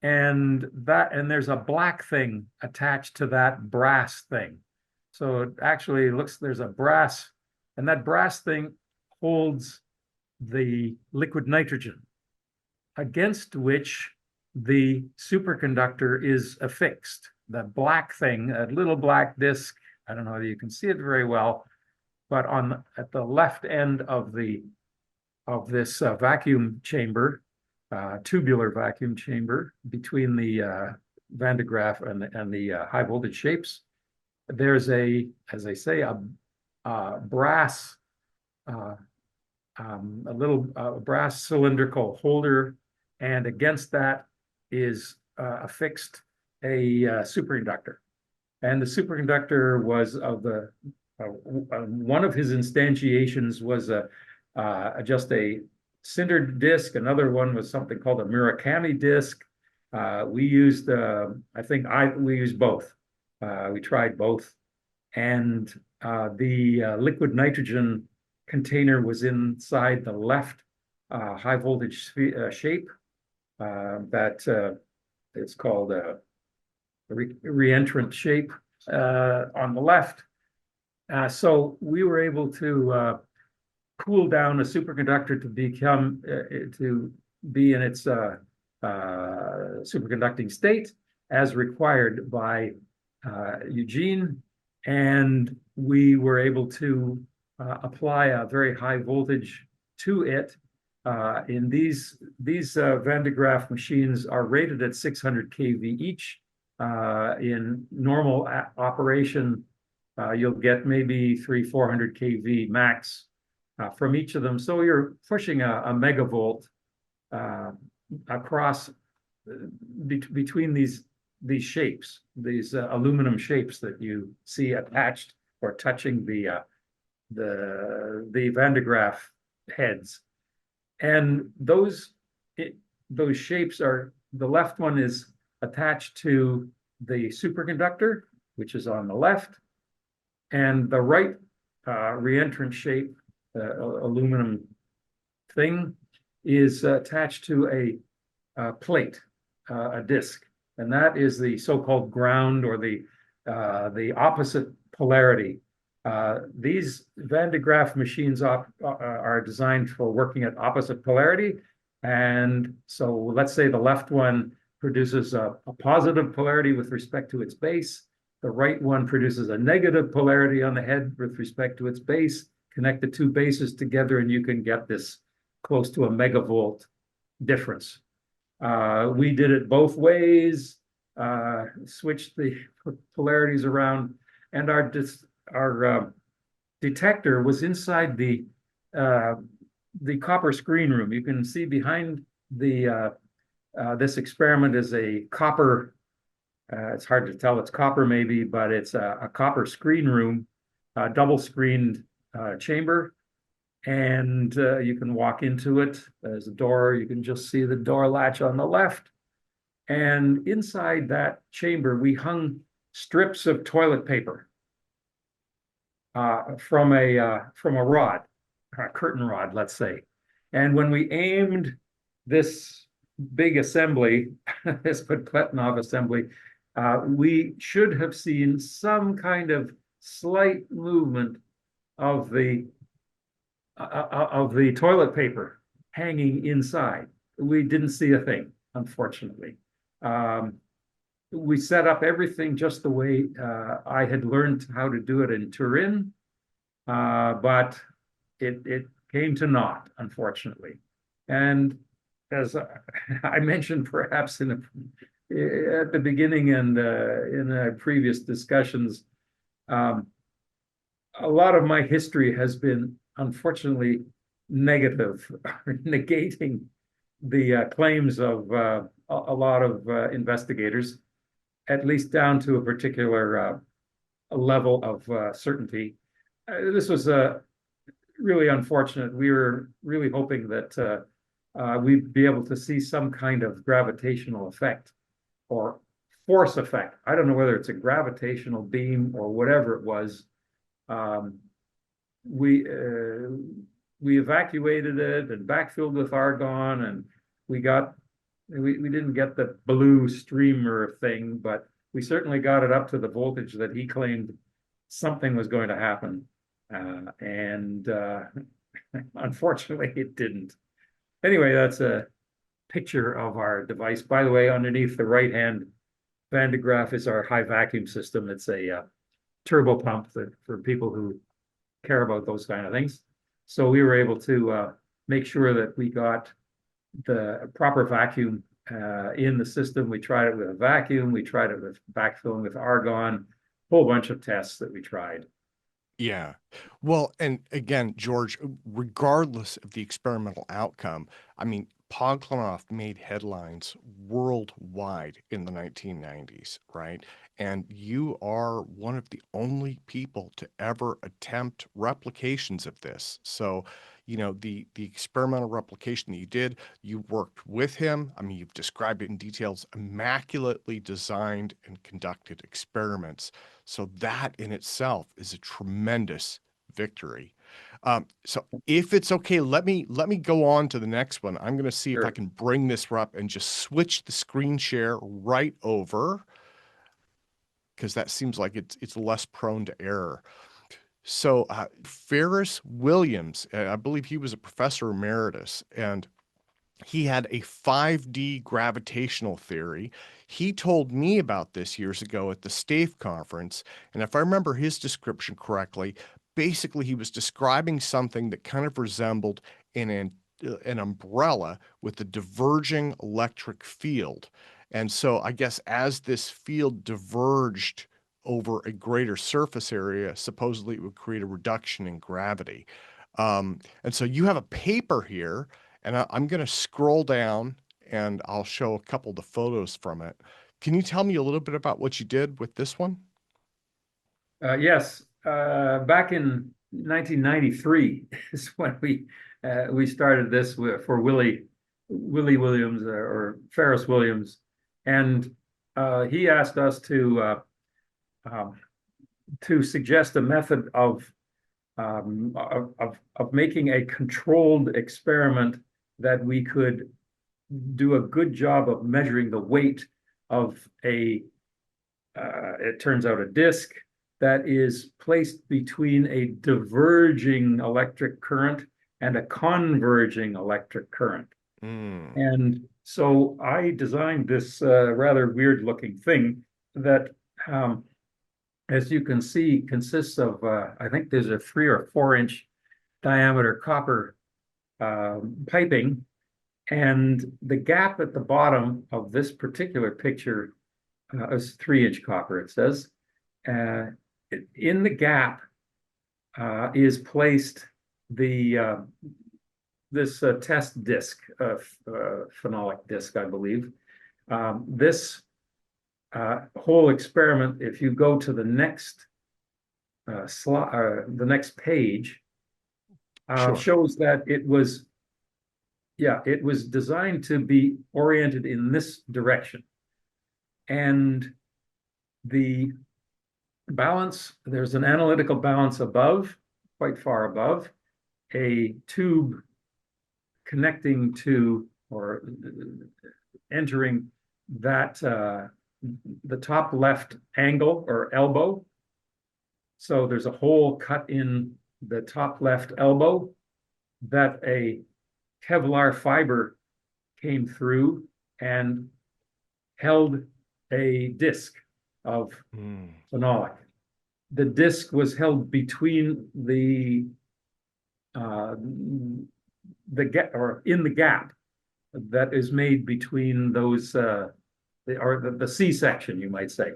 And there's a black thing attached to that brass thing. So it actually looks, there's a brass, and that brass thing holds the liquid nitrogen against which the superconductor is affixed. The black thing, a little black disc, I don't know whether you can see it very well, but at the left end of this vacuum chamber, tubular vacuum chamber between the Van de Graaff and the high voltage shapes, there's as I say, a brass, a little brass cylindrical holder, and against that is affixed a superconductor. And the superconductor was of the one of his instantiations was just a sintered disk. Another one was something called a Murakami disk. We used, we used both. We tried both, and the liquid nitrogen container was inside the left high voltage shape that it's called a reentrant shape on the left. So we were able to cool down a superconductor to be in its superconducting state as required by Eugene, and we were able to apply a very high voltage to it. In these Van de Graaff machines are rated at 600 kV each. In normal operation, you'll get maybe 300-400 kV max from each of them. So you're pushing a megavolt across between these shapes, these aluminum shapes that you see attached or touching the Van de Graaff heads. And those shapes are, the left one is attached to the superconductor, which is on the left, and the right reentrant shape, aluminum thing, is attached to a plate, a disc, and that is the so-called ground, or the opposite polarity. These Van de Graaff machines are designed for working at opposite polarity. And so let's say the left one produces a positive polarity with respect to its base. The right one produces a negative polarity on the head with respect to its base. Connect the two bases together and you can get this close to a megavolt difference. We did it both ways, switched the polarities around, and our detector was inside the copper screen room. You can see behind this experiment is a copper, it's hard to tell, it's copper maybe, but it's a copper screen room, double screened chamber. and you can walk into it. There's a door. You can just see the door latch on the left. And inside that chamber, we hung strips of toilet paper from a rod, a curtain rod, let's say. And when we aimed this big assembly, this Podkletnov assembly, we should have seen some kind of slight movement of the toilet paper hanging inside. We didn't see a thing, unfortunately. We set up everything just the way I had learned how to do it in Turin, but it came to naught, unfortunately. And as I mentioned, perhaps at the beginning and in previous discussions, a lot of my history has been, unfortunately, negative, negating the claims of a lot of investigators, at least down to a particular level of certainty. This was really unfortunate. We were really hoping that we'd be able to see some kind of gravitational effect or force effect. I don't know whether it's a gravitational beam or whatever it was. We evacuated it and backfilled with argon, and we didn't get the blue streamer thing, but we certainly got it up to the voltage that he claimed something was going to happen. And unfortunately, it didn't. Anyway, that's a picture of our device. By the way, underneath the right-hand Van de Graaff is our high vacuum system. It's a turbo pump for people who care about those kind of things. So we were able to make sure that we got the proper vacuum in the system. We tried it with a vacuum. We tried it with backfilling with argon, a whole bunch of tests that we tried. Yeah. Well, and again, George, regardless of the experimental outcome, I mean, Podkletnov made headlines worldwide in the 1990s, right? And you are one of the only people to ever attempt replications of this. So, you know, the experimental replication that you did, you worked with him. I mean, you've described it in details, immaculately designed and conducted experiments. So that in itself is a tremendous victory. So if it's okay, let me go on to the next one. I'm going to see if I can bring this up and just switch the screen share right over, because that seems like it's less prone to error. So Pharis Williams, I believe he was a professor emeritus, and he had a 5D gravitational theory. He told me about this years ago at the STAFE conference, and if I remember his description correctly, basically he was describing something that kind of resembled an umbrella with a diverging electric field. And so I guess as this field diverged over a greater surface area, supposedly it would create a reduction in gravity. And so you have a paper here, and I'm going to scroll down and I'll show a couple of the photos from it. Can you tell me a little bit about what you did with this one? Yes. Back in 1993 is when we started this for Willie Williams or Pharis Williams, and he asked us to suggest a method of making a controlled experiment that we could do a good job of measuring the weight of it turns out, a disk that is placed between a diverging electric current and a converging electric current. And so I designed this rather weird looking thing that, as you can see, consists of, I think there's a 3 or 4 inch diameter copper piping. And the gap at the bottom of this particular picture is 3 inch copper, it says. In the gap is placed this test disk, phenolic disk, I believe. This whole experiment, if you go to the next slide, the next page, Sure. shows that it was, yeah, it was designed to be oriented in this direction. And the balance, there's an analytical balance above, quite far above, a tube connecting to or entering that the top left angle or elbow. So there's a hole cut in the top left elbow that a Kevlar fiber came through and held a disc of phenolic. The disc was held between the gap, or in the gap that is made between those the C section, you might say,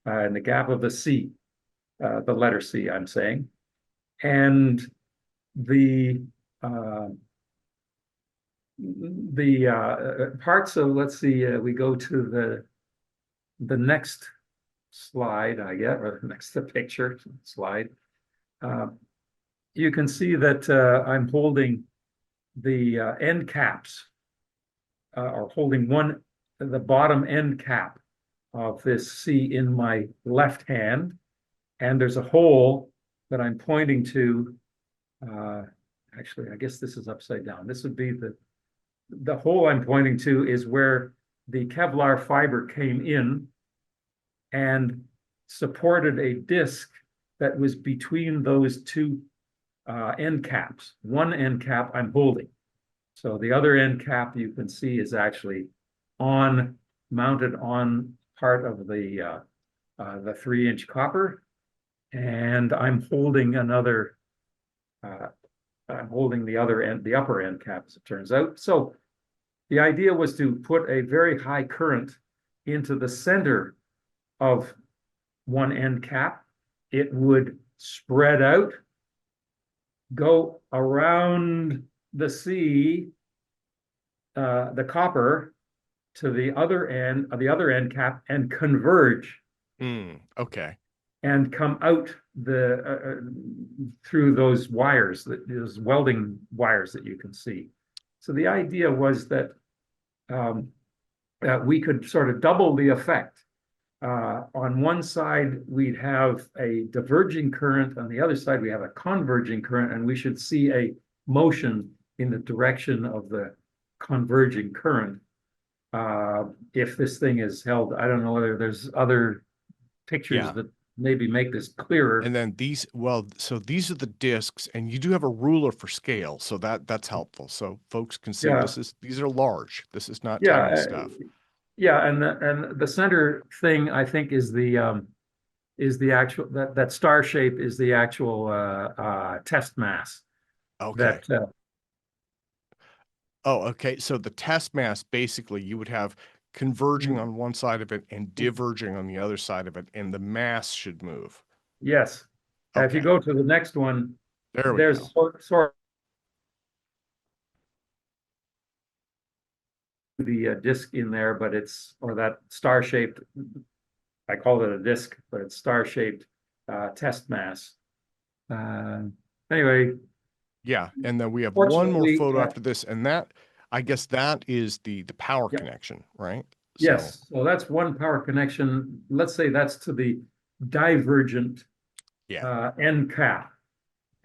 in the gap of the C, the letter C, I'm saying, and the parts of, let's see, we go to the next slide, I guess, or next to picture slide. You can see that I'm holding the end caps, or holding the bottom end cap of this C in my left hand, and there's a hole that I'm pointing to. Actually, I guess this is upside down. This would be the hole I'm pointing to is where the Kevlar fiber came in and supported a disc that was between those two end caps. One end cap I'm holding. So the other end cap you can see is actually mounted on part of the 3-inch copper, and I'm holding another. I'm holding the other end, the upper end cap, as it turns out. So the idea was to put a very high current into the center of one end cap. It would spread out, go around the C, the copper, to the other end cap, and converge. Okay. And come out through those wires, those welding wires that you can see. So the idea was that we could sort of double the effect. On one side, we'd have a diverging current. On the other side, we have a converging current, and we should see a motion in the direction of the converging current. If this thing is held, I don't know whether there's other pictures that maybe make this clearer. And then so these are the discs, and you do have a ruler for scale, so that's helpful. So folks can see these are large. This is not tiny stuff. Yeah, and the center thing, I think, is the actual that star shape is the actual test mass. Okay. Okay. So the test mass, basically, you would have converging on one side of it and diverging on the other side of it, and the mass should move. Yes. Okay. If you go to the next one, there's sort of the disc in there, but or that star-shaped, I call it a disc, but it's star-shaped test mass. Anyway. Yeah, and then we have one more photo after this, and that, I guess that is the power connection, right? Yes, so that's one power connection. Let's say that's to the divergent end cap.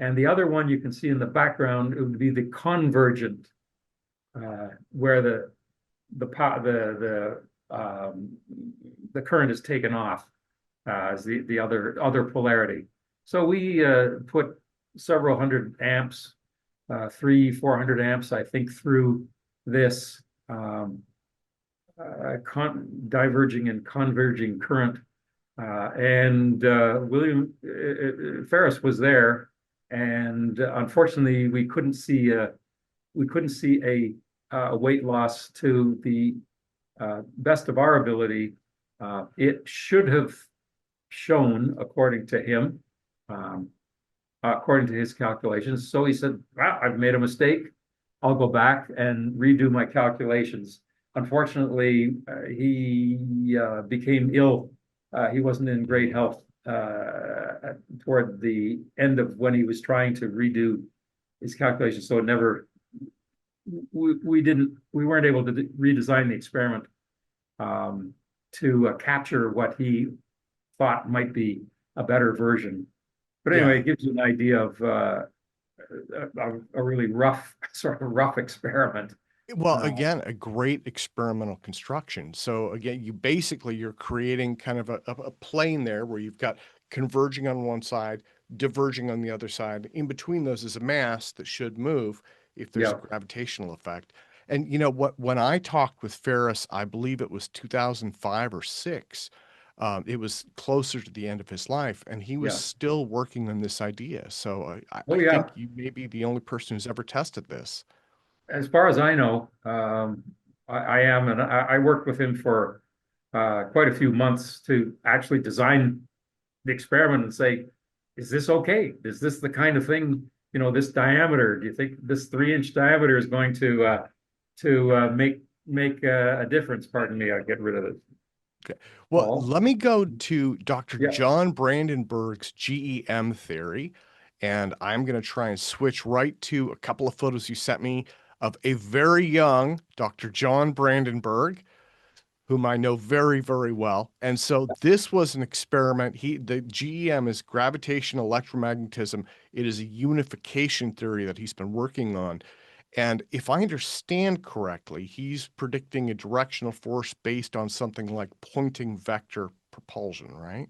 And the other one you can see in the background, it would be the convergent, where the current is taken off as the other polarity. So we put several hundred amps, 400 amps, I think, through this diverging and converging current, and Pharis was there, and unfortunately we couldn't see a weight loss to the best of our ability. It should have shown, according to him, according to his calculations. So he said, "Well, I've made a mistake. I'll go back and redo my calculations." Unfortunately, he became ill. He wasn't in great health toward the end of when he was trying to redo his calculations. So it never we weren't able to redesign the experiment to capture what he thought might be a better version. But anyway, Yeah. it gives you an idea of a really rough, sort of rough experiment. Well, Uh, again, a great experimental construction. So again, you're creating kind of a plane there where you've got converging on one side, diverging on the other side. In between those is a mass that should move if there's a yeah, gravitational effect. And you know what? When I talked with Pharis, I believe it was 2005 or six. It was closer to the end of his life, and he was yeah. still working on this idea. So Oh, I yeah. think you may be the only person who's ever tested this. As far as I know, I am, and I worked with him for quite a few months to actually design the experiment and say, is this okay? Is this the kind of thing, this diameter? Do you think this 3-inch diameter is going to make a difference? Pardon me, I get rid of it. Okay. Well, Paul. let me go to Dr. Yeah. John Brandenburg's GEM theory, and I'm going to try and switch right to a couple of photos you sent me of a very young Dr. John Brandenburg, whom I know very, very well. And so this was an experiment. The GEM is gravitational electromagnetism. It is a unification theory that he's been working on. And if I understand correctly, he's predicting a directional force based on something like pointing vector propulsion, right?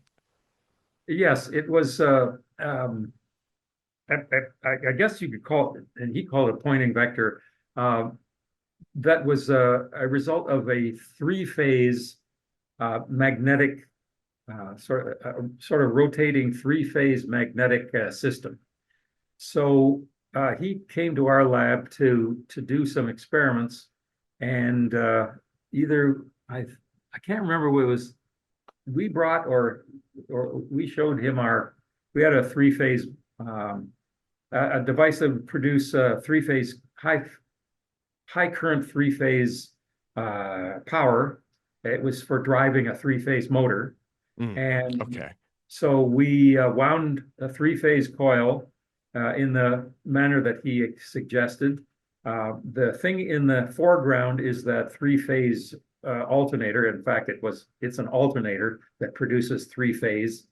Yes, it was. I guess you could call it, and he called it a pointing vector. Uh, that was a result of a three-phase magnetic sort of rotating three-phase magnetic system. So he came to our lab to do some experiments, and either I can't remember what it was we brought or we showed him we had a three-phase a device that would produce three-phase high current three-phase power. It was for driving a three-phase motor. And Okay. so we wound a three-phase coil in the manner that he suggested. The thing in the foreground is that three-phase alternator. In fact, it's an alternator that produces three-phase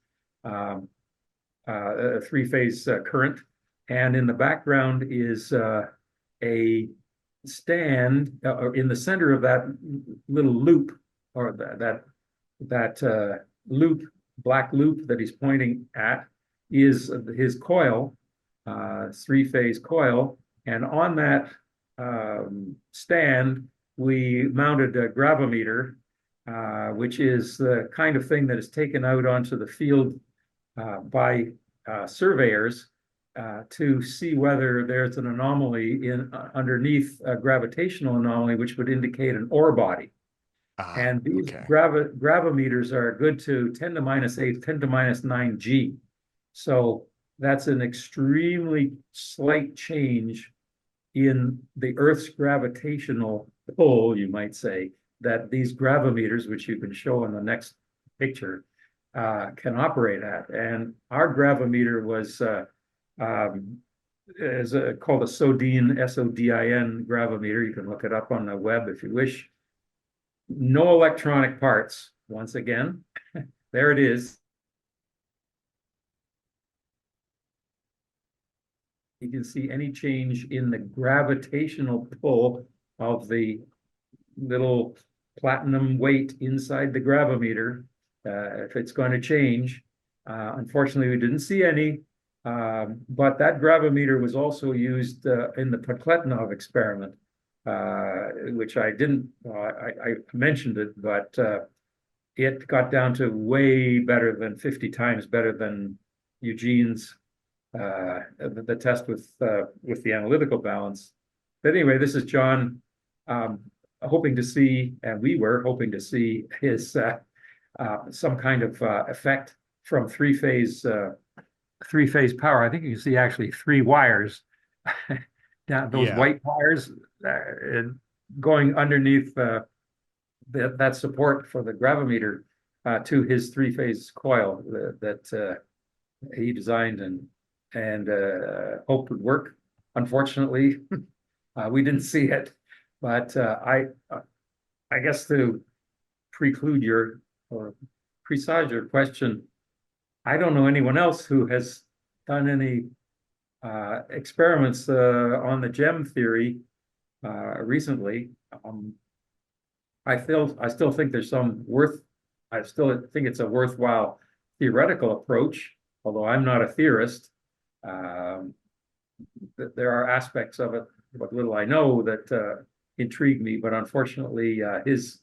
current. And in the background is a stand in the center of that little loop, or that loop, black loop that he's pointing at, is his coil, three-phase coil. And on that stand, we mounted a gravimeter, which is the kind of thing that is taken out onto the field by surveyors to see whether there's an anomaly underneath a gravitational anomaly, which would indicate an ore body. And these Okay. gravimeters are good to 10 to minus 8, 10 to minus 9 G. So that's an extremely slight change in the Earth's gravitational pull, you might say, that these gravimeters, which you can show in the next picture, can operate at. And our gravimeter was called a SODIN, SODIN gravimeter. You can look it up on the web if you wish. No electronic parts, once again. There it is. You can see any change in the gravitational pull of the little platinum weight inside the gravimeter, if it's going to change. Unfortunately, we didn't see any, but that gravimeter was also used in the Podkletnov experiment, which I didn't, I mentioned it, but it got down to way better than 50 times better than Eugene's the test with the analytical balance. But anyway, this is John hoping to see, and we were hoping to see his some kind of effect from three-phase power. I think you can see actually 3 wires down those Yeah. white wires going underneath that support for the gravimeter to his three-phase coil that he designed and hoped would work. unfortunately, we didn't see it. But I guess to preclude your or presage your question, I don't know anyone else who has done any experiments on the gem theory recently. I still think there's some I still think it's a worthwhile theoretical approach, although I'm not a theorist. There are aspects of it, what little I know, that intrigue me, but unfortunately, his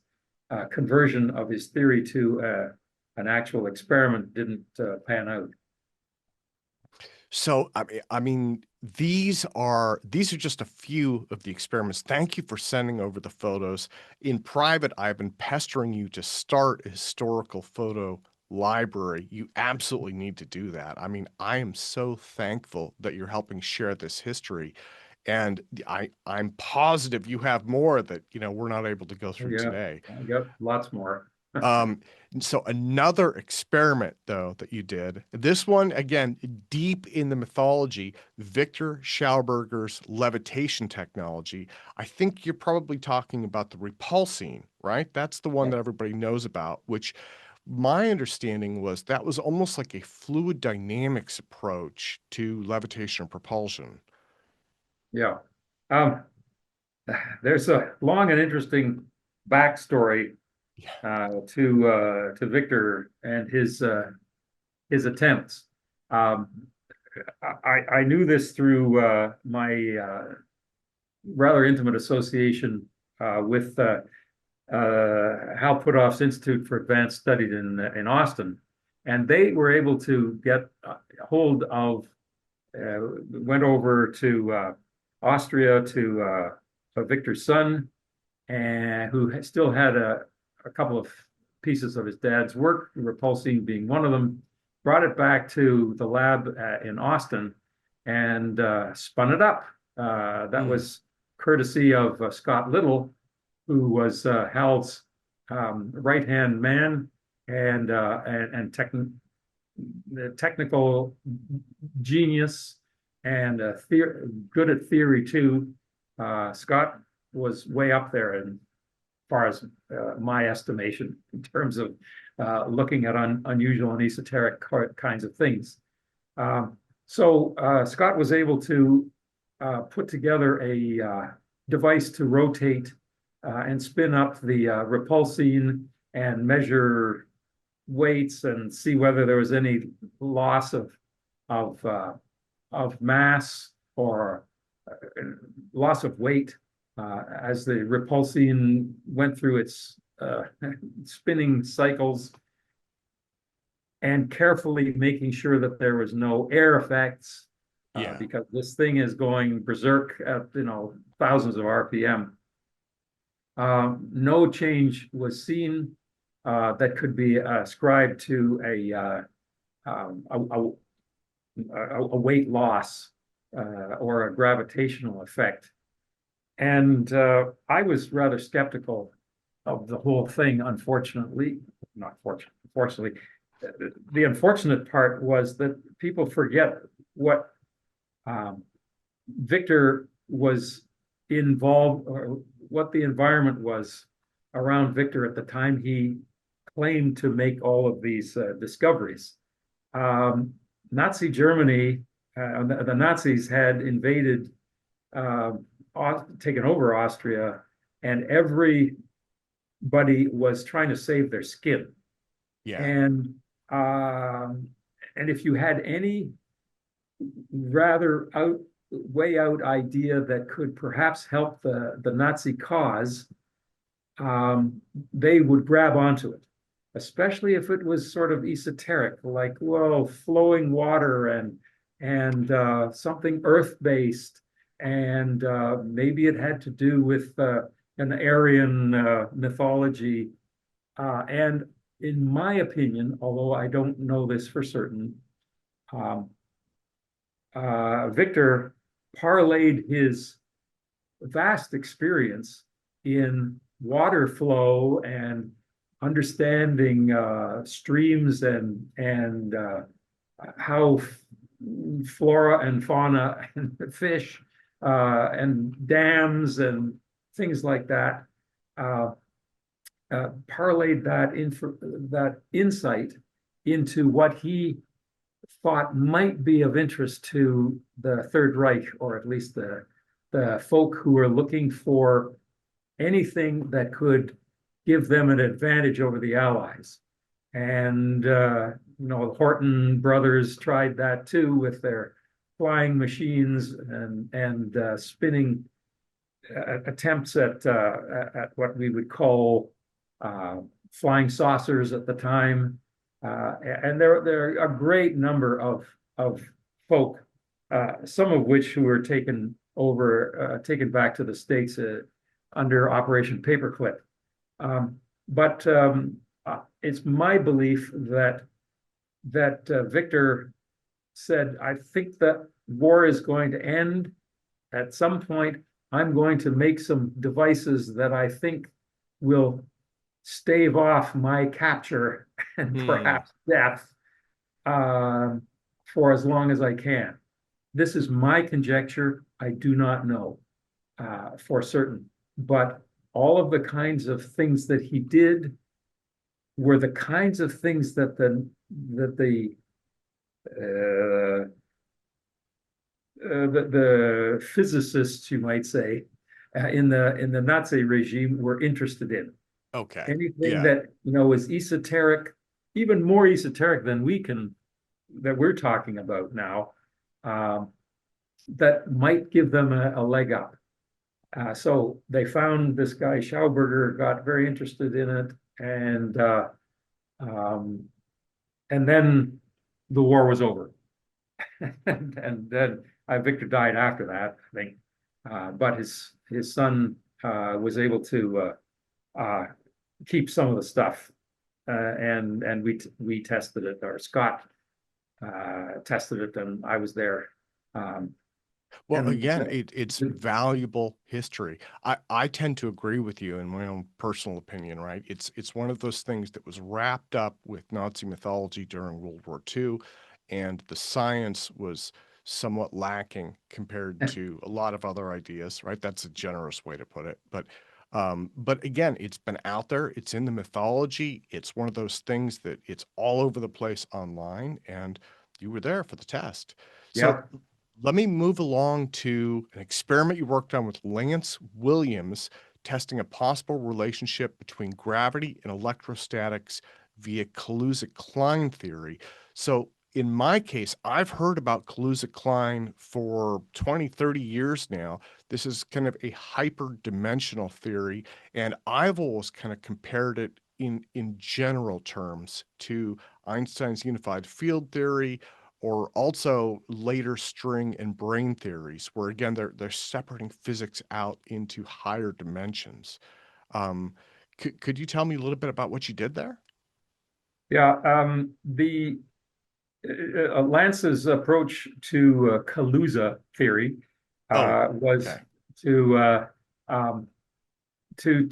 conversion of his theory to an actual experiment didn't pan out. So, I mean, these are just a few of the experiments. Thank you for sending over the photos. In private, I've been pestering you to start a historical photo library. You absolutely need to do that. I mean, I am so thankful that you're helping share this history. And I'm positive you have more that, we're not able to go through today. I got lots more. So another experiment, though, that you did, this one, again, deep in the mythology, Vicktor Shauberger's levitation technology. I think you're probably talking about the Repulsine, right? That's the one that everybody knows about, which my understanding was that was almost like a fluid dynamics approach to levitation and propulsion. Yeah. There's a long and interesting backstory to Vicktor and his attempts. I knew this through my rather intimate association with Hal Puthoff's Institute for Advanced Studies in Austin, and they were able to get hold of. Went over to Austria to Victor's son, and who still had a couple of pieces of his dad's work, Repulsine being one of them, brought it back to the lab in Austin and spun it up. That was courtesy of Scott Little, who was Hal's right-hand man and technical genius and good at theory too. Scott was way up there as far as my estimation in terms of looking at unusual and esoteric kinds of things. So Scott was able to put together a device to rotate and spin up the repulsine and measure weights and see whether there was any loss of mass or loss of weight as the repulsine went through its spinning cycles, and carefully making sure that there was no air effects, because this thing is going berserk at thousands of RPM. No change was seen that could be ascribed to a weight loss or a gravitational effect. And I was rather skeptical of the whole thing, unfortunately. Fortunately. The unfortunate part was that people forget what Vicktor was involved, or what the environment was around Vicktor at the time he claimed to make all of these discoveries. Nazi Germany, the Nazis had invaded, taken over Austria, and everybody was trying to save their skin. Yeah. And if you had any rather way out idea that could perhaps help the Nazi cause, they would grab onto it, especially if it was sort of esoteric, like, whoa, flowing water and something earth-based, and maybe it had to do with an Aryan mythology. And in my opinion, although I don't know this for certain, Vicktor parlayed his vast experience in water flow and understanding streams and how flora and fauna and fish and dams and things like that, parlayed that insight into what he thought might be of interest to the Third Reich, or at least the folk who were looking for anything that could give them an advantage over the Allies. And the Horton brothers tried that too with their flying machines and spinning attempts at what we would call flying saucers at the time. And there are a great number of folk, some of which who were taken back to the States under Operation Paperclip. But it's my belief that Vicktor said, I think that war is going to end at some point. I'm going to make some devices that I think will stave off my capture and perhaps death for as long as I can. This is my conjecture. I do not know for certain, but all of the kinds of things that he did were the kinds of things that the physicists, you might say, in the Nazi regime were interested in. Okay. Anything that is esoteric, even more esoteric than we're talking about now, that might give them a leg up. So they found this guy Schauberger, got very interested in it, and then the war was over, and then Vicktor died after that, I think. But his son was able to keep some of the stuff, and we tested it, or Scott tested it, and I was there. Well, again, it's valuable history. I tend to agree with you in my own personal opinion, right? It's one of those things that was wrapped up with Nazi mythology during World War II, and the science was somewhat lacking compared to a lot of other ideas, right? That's a generous way to put it. But again, it's been out there. It's in the mythology. It's one of those things that it's all over the place online, and you were there for the test. So let me move along to an experiment you worked on with Lance Williams, testing a possible relationship between gravity and electrostatics via Kaluza-Klein theory. So in my case, I've heard about Kaluza-Klein for 20, 30 years now. This is kind of a hyperdimensional theory, and I've always kind of compared it in general terms to Einstein's unified field theory, or also later string and brane theories, where again they're separating physics out into higher dimensions. Could you tell me a little bit about what you did there? Yeah, the Lance's approach to Kaluza theory was to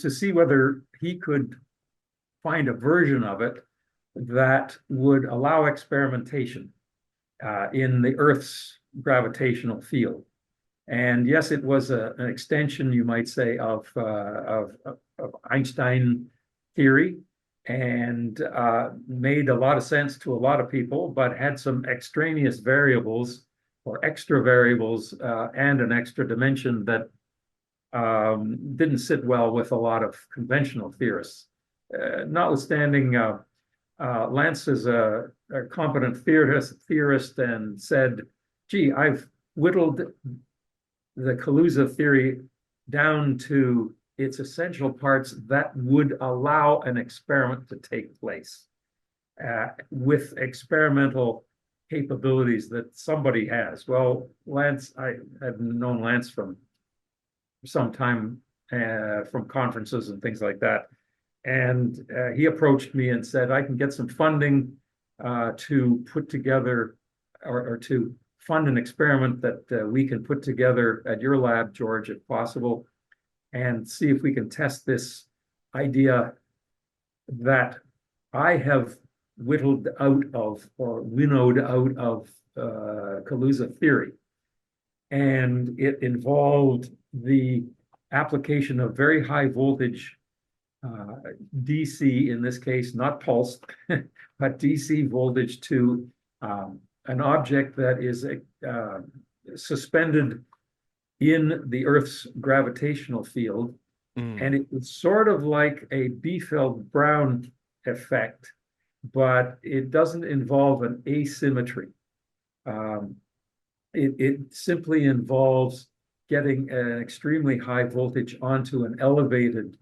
see whether he could find a version of it that would allow experimentation in the Earth's gravitational field. And yes, it was an extension, you might say, of Einstein theory, and made a lot of sense to a lot of people, but had some extraneous variables or extra variables and an extra dimension that didn't sit well with a lot of conventional theorists. Notwithstanding, Lance is a competent theorist and said, gee, I've whittled the Kaluza theory down to its essential parts that would allow an experiment to take place with experimental capabilities that somebody has. Well, Lance, I had known Lance from some time from conferences and things like that. And he approached me and said, I can get some funding to put together or to fund an experiment that we can put together at your lab, George, if possible, and see if we can test this idea that I have whittled out of or winnowed out of Kaluza theory. and it involved the application of very high voltage DC, in this case, not pulsed, but DC voltage to an object that is suspended in the Earth's gravitational field. And it was sort of like a Biefeld-Brown effect, but it doesn't involve an asymmetry. It simply involves getting an extremely high voltage onto an elevated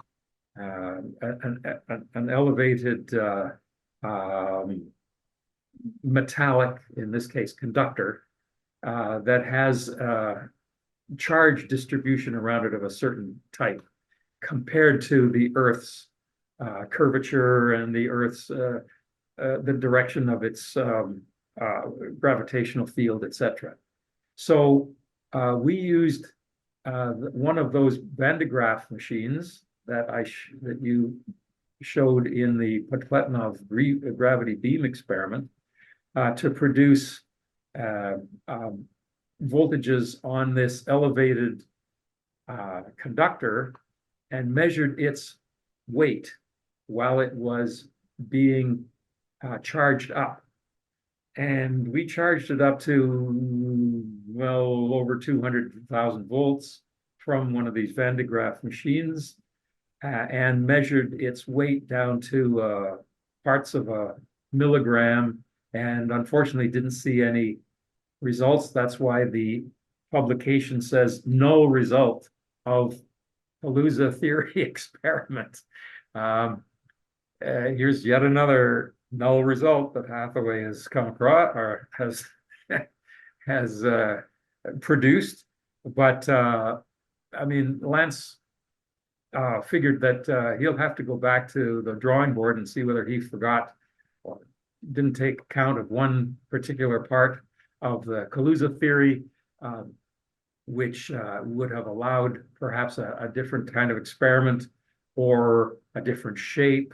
metallic, in this case, conductor that has charge distribution around it of a certain type, compared to the Earth's curvature and the Earth's the direction of its gravitational field, etc. So we used one of those Van de Graaff machines that that you showed in the Podkletnov gravity beam experiment to produce voltages on this elevated conductor, and measured its weight while it was being charged up. And we charged it up to well over 200,000 volts from one of these Van de Graaff machines, and measured its weight down to parts of a milligram, and unfortunately didn't see any results. That's why the publication says no result of Kaluza theory experiment. Here's yet another null result that Hathaway has come across, or has produced. But I mean, Lance figured that he'll have to go back to the drawing board and see whether he forgot or didn't take account of one particular part of the Kaluza theory, which would have allowed perhaps a different kind of experiment, or a different shape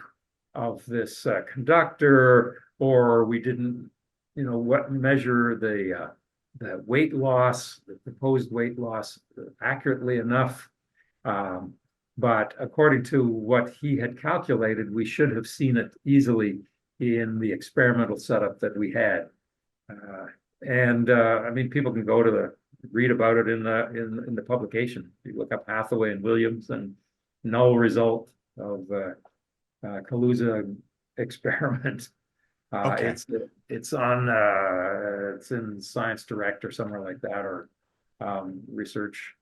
of this conductor, or we didn't, measure the weight loss, the proposed weight loss accurately enough. But according to what he had calculated, we should have seen it easily in the experimental setup that we had. I mean, people can go to read about it in the publication. You look up Hathaway and Williams, and null result of Kaluza experiment. Okay. It's in Science Direct or somewhere like that, or research.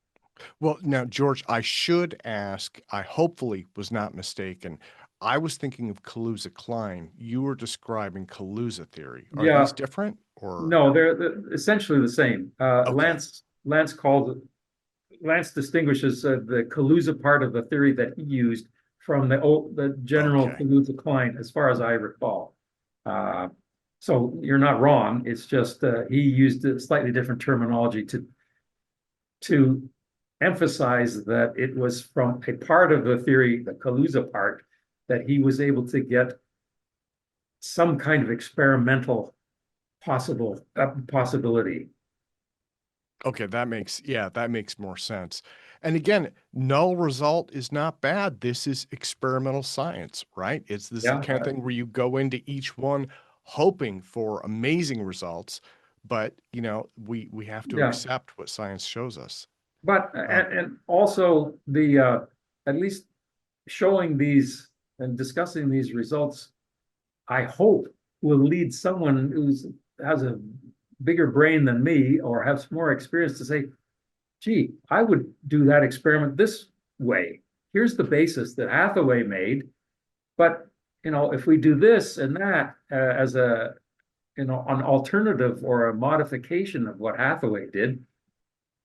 Well, now, George, I should ask, I hopefully was not mistaken. I was thinking of Kaluza-Klein. You were describing Kaluza theory. Are Yeah, these different, or? no, they're essentially the same. Okay. Lance distinguishes the Kaluza part of the theory that he used from the general Okay. Kaluza-Klein, as far as I recall. So you're not wrong. It's just he used a slightly different terminology to emphasize that it was from a part of the theory, the Kaluza part, that he was able to get some kind of experimental possibility. Okay, that makes more sense. And again, null result is not bad. This is experimental science, right? This is the Yeah, kind of thing where you go into each one hoping for amazing results, but we have to yeah. accept what science shows us. But Uh, and also at least showing these and discussing these results, I hope will lead someone has a bigger brain than me, or has more experience, to say, gee, I would do that experiment this way. Here's the basis that Hathaway made, but if we do this and that as an alternative or a modification of what Hathaway did,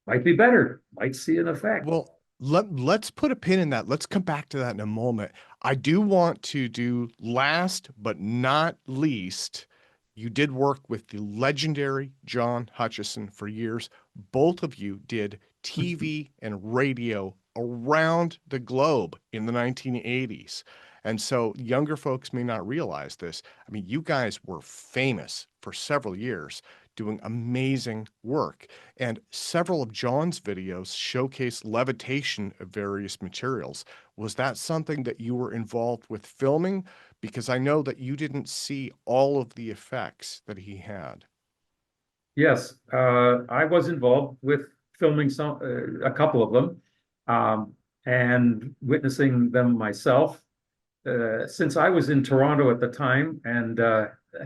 might be better, might see an effect. well, let's put a pin in that. Let's come back to that in a moment. I do want to do last but not least, you did work with the legendary John Hutchison for years. Both of you did TV and radio around the globe in the 1980s. And so younger folks may not realize this. I mean, you guys were famous for several years. doing amazing work. And several of John's videos showcase levitation of various materials. Was that something that you were involved with filming? Because I know that you didn't see all of the effects that he had. Yes, I was involved with filming a couple of them, and witnessing them myself. Since I was in Toronto at the time and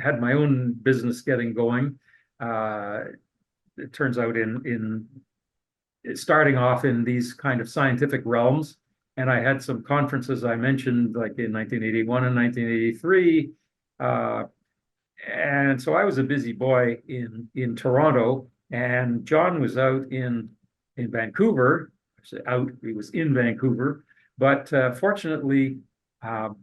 had my own business getting going, uh, it turns out in starting off in these kind of scientific realms, and I had some conferences I mentioned, like in 1981 and 1983. Uh, and so I was a busy boy in Toronto, and John was out in Vancouver. Out, he was in Vancouver, but fortunately, um,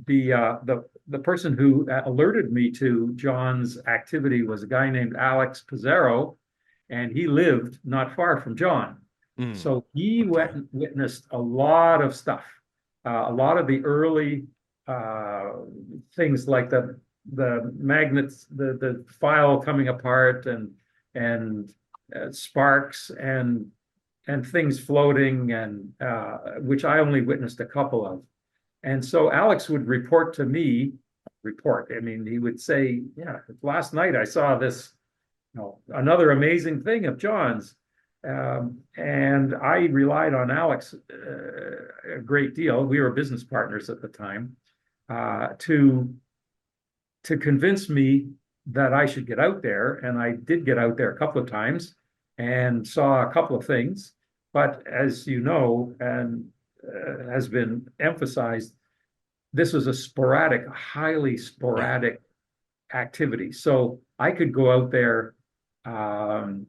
the person who alerted me to John's activity was a guy named Alex Pizarro, and he lived not far from John. Mm, So he okay. went and witnessed a lot of stuff, a lot of the early things like the magnets, the file coming apart, and sparks and things floating, and which I only witnessed a couple of. And so Alex would report to me, I mean, he would say, yeah, last night I saw this, another amazing thing of John's. And I relied on Alex a great deal. We were business partners at the time, to convince me that I should get out there. And I did get out there a couple of times and saw a couple of things. But as you know, and has been emphasized, this was a sporadic, highly Yeah. sporadic activity. So I could go out there and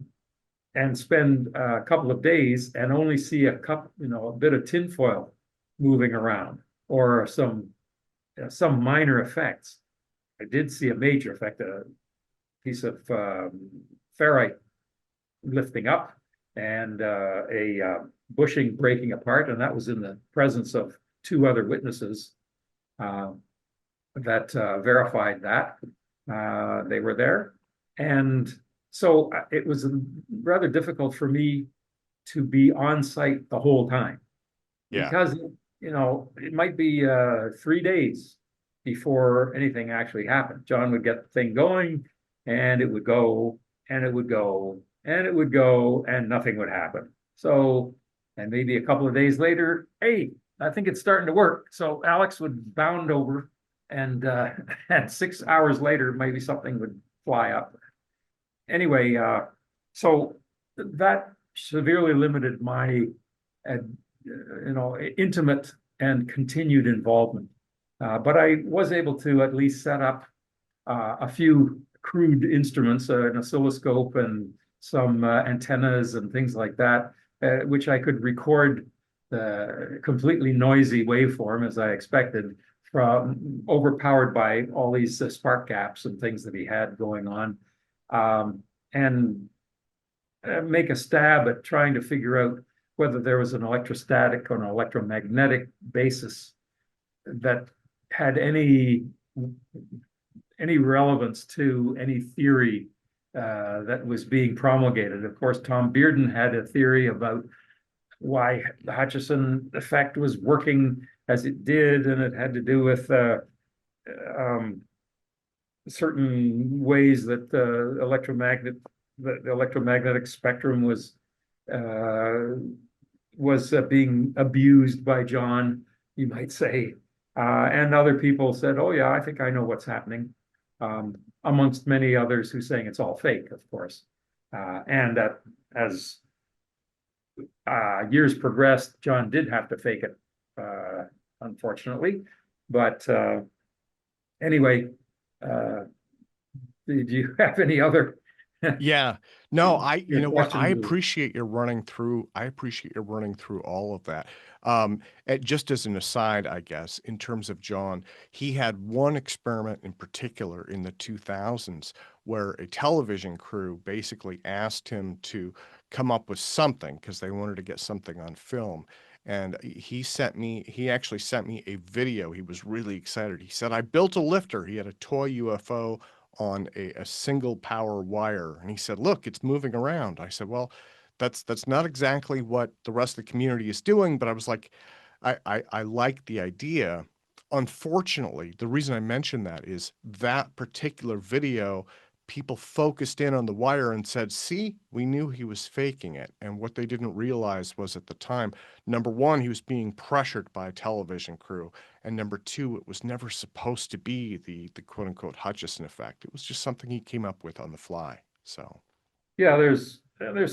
spend a couple of days and only see a bit of tinfoil moving around, or some minor effects. I did see a major effect, a piece of ferrite lifting up, and a bushing breaking apart, and that was in the presence of two other witnesses uh, that verified that they were there. And so it was rather difficult for me to be on site the whole time, Yeah. because it might be 3 days before anything actually happened. John would get the thing going, and it would go, and it would go, and it would go, and nothing would happen. So, and maybe a couple of days later, hey, I think it's starting to work. So Alex would bound over, and and 6 hours later, maybe something would fly up. Anyway, so that severely limited my uh, intimate and continued involvement. But I was able to at least set up a few crude instruments, an oscilloscope and some antennas and things like that, which I could record the completely noisy waveform, as I expected, from overpowered by all these spark gaps and things that he had going on, and make a stab at trying to figure out whether there was an electrostatic or an electromagnetic basis that had any relevance to any theory that was being promulgated. Of course, Tom Bearden had a theory about why the Hutchison effect was working as it did, and it had to do with um, certain ways that the electromagnetic spectrum was being abused by John, you might say. And other people said, "Oh yeah, I think I know what's happening," amongst many others who saying it's all fake, of course. And that as years progressed, John did have to fake it, unfortunately. But anyway, uh, did you have any other? Yeah. No, you Your know what? question I appreciate you running through all of that. Just as an aside, I guess, in terms of John, he had one experiment in particular in the 2000s where a television crew basically asked him to come up with something because they wanted to get something on film. And he actually sent me a video. He was really excited. He said, I built a lifter. He had a toy UFO on a single power wire. And he said, look, it's moving around. I said, well, that's not exactly what the rest of the community is doing. But I was like, I like the idea. Unfortunately, the reason I mentioned that is that particular video, people focused in on the wire and said, see, we knew he was faking it. And what they didn't realize was at the time, number one, he was being pressured by a television crew. And number two, it was never supposed to be the quote unquote Hutchison effect. It was just something he came up with on the fly. So, Yeah, there's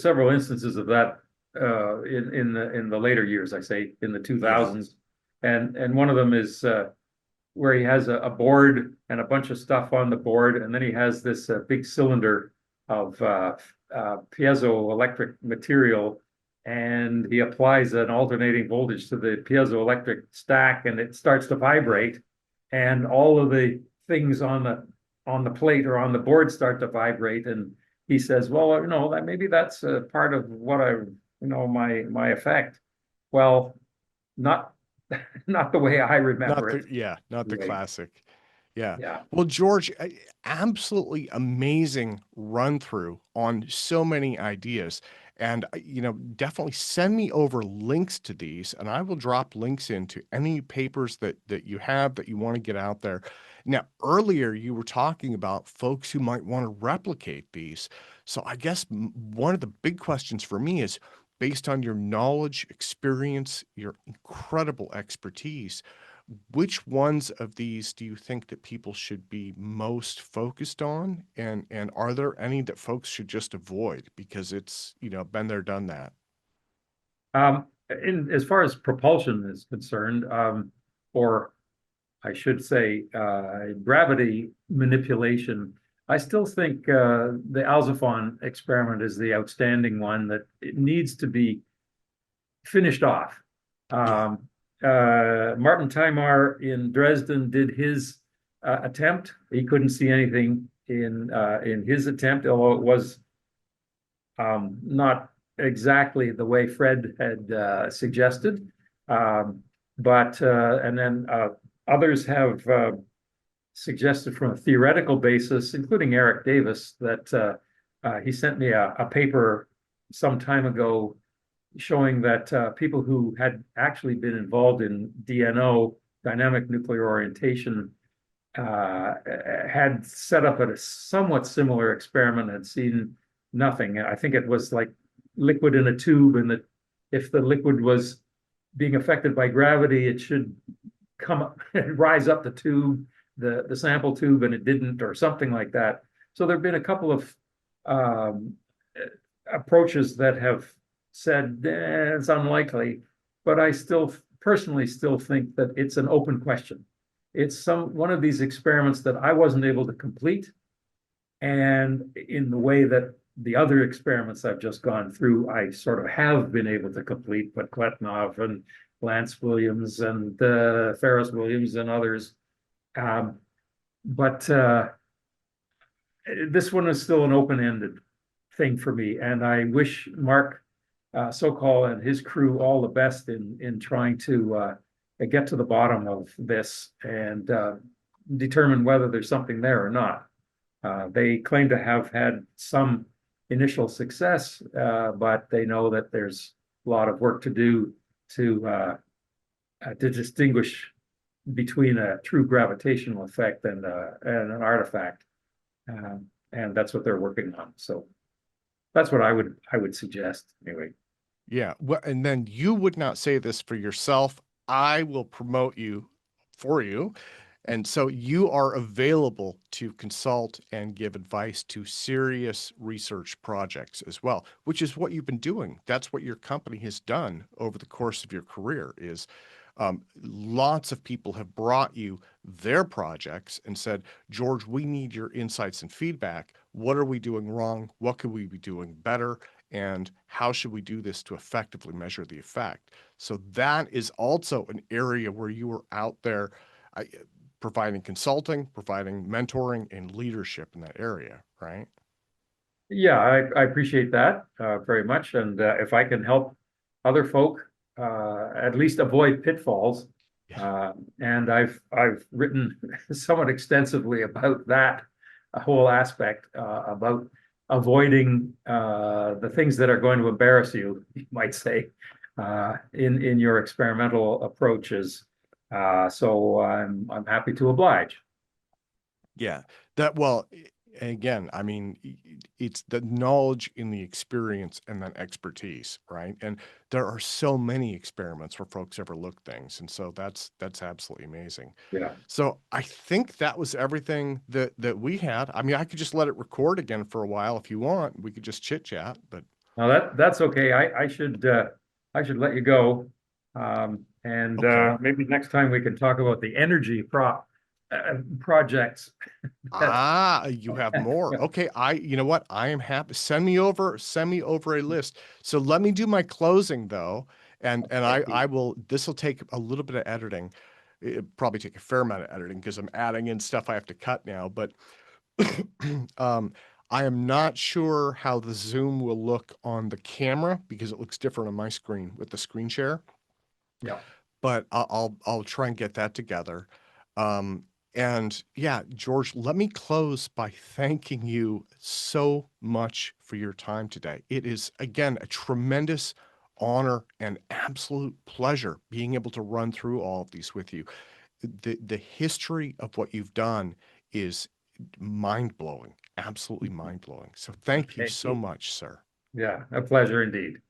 several instances of that in the later years, I say in the yeah. 2000s, and one of them is where he has a board and a bunch of stuff on the board, and then he has this big cylinder of piezoelectric material, and he applies an alternating voltage to the piezoelectric stack, and it starts to vibrate, and all of the things on the plate or on the board start to vibrate, and he says, well, that maybe that's part of what my effect. Well, not not the way I remember it. Not the Right. classic. Yeah. Yeah. Well, George, absolutely amazing run through on so many ideas. And, definitely send me over links to these, and I will drop links into any papers that you have that you want to get out there. Now, earlier you were talking about folks who might want to replicate these. So I guess one of the big questions for me is, based on your knowledge, experience, your incredible expertise, which ones of these do you think that people should be most focused on? And are there any that folks should just avoid because it's, been there, done that? In as far as propulsion is concerned, or I should say, gravity manipulation, I still think the Alzofon experiment is the outstanding one that it needs to be finished off. Yeah. Martin Timar in Dresden did his attempt. He couldn't see anything in his attempt, although it was not exactly the way Fred had suggested. But and then others have suggested from a theoretical basis, including Eric Davis, that he sent me a paper some time ago showing that people who had actually been involved in DNO, dynamic nuclear orientation, had set up a somewhat similar experiment and seen nothing. I think it was like liquid in a tube, and that if the liquid was being affected by gravity, it should come up and rise up the tube, the sample tube, and it didn't, or something like that. So there have been a couple of approaches that have said it's unlikely, but I still personally still think that it's an open question. It's one of these experiments that I wasn't able to complete, and in the way that the other experiments I've just gone through, I sort of have been able to complete, but Podkletnov and Lance Williams and Pharis Williams and others. But this one is still an open-ended thing for me, and I wish Mark Sokol and his crew all the best in trying to get to the bottom of this and determine whether there's something there or not. They claim to have had some initial success, but they know that there's a lot of work to do to distinguish between a true gravitational effect and an artifact, and that's what they're working on. So that's what I would suggest anyway. Yeah. Well, and then you would not say this for yourself. I will promote you for you. And so you are available to consult and give advice to serious research projects as well, which is what you've been doing. That's what your company has done over the course of your career is lots of people have brought you their projects and said, George, we need your insights and feedback. What are we doing wrong? What could we be doing better? And how should we do this to effectively measure the effect? So that is also an area where you are out there providing consulting, providing mentoring, and leadership in that area, right? Yeah, I appreciate that very much. And if I can help other folk at least avoid pitfalls, Yeah. and I've written somewhat extensively about that a whole aspect about avoiding the things that are going to embarrass you, you might say, in your experimental approaches. So I'm happy to oblige. Yeah, that well, again, I mean, it's the knowledge in the experience and then expertise, right? And there are so many experiments where folks overlook things, and so that's absolutely amazing. Yeah. So I think that was everything that we had. I mean, I could just let it record again for a while if you want. We could just chit chat, but Now that's okay. I should let you go. And okay. maybe next time we can talk about the energy projects. Ah, you have more. Okay, you know what? I am happy. Send me over a list. So let me do my closing though, and I will. This will take a little bit of editing. It'll probably take a fair amount of editing because I'm adding in stuff I have to cut now. But um, I am not sure how the Zoom will look on the camera because it looks different on my screen with the screen share. Yeah. But I'll try and get that together. Um, and yeah, George, let me close by thanking you so much for your time today. It is, again, a tremendous honor and absolute pleasure being able to run through all of these with you. The history of what you've done is mind blowing, absolutely mind blowing. So thank you Okay. so much, sir. Yeah, a pleasure indeed.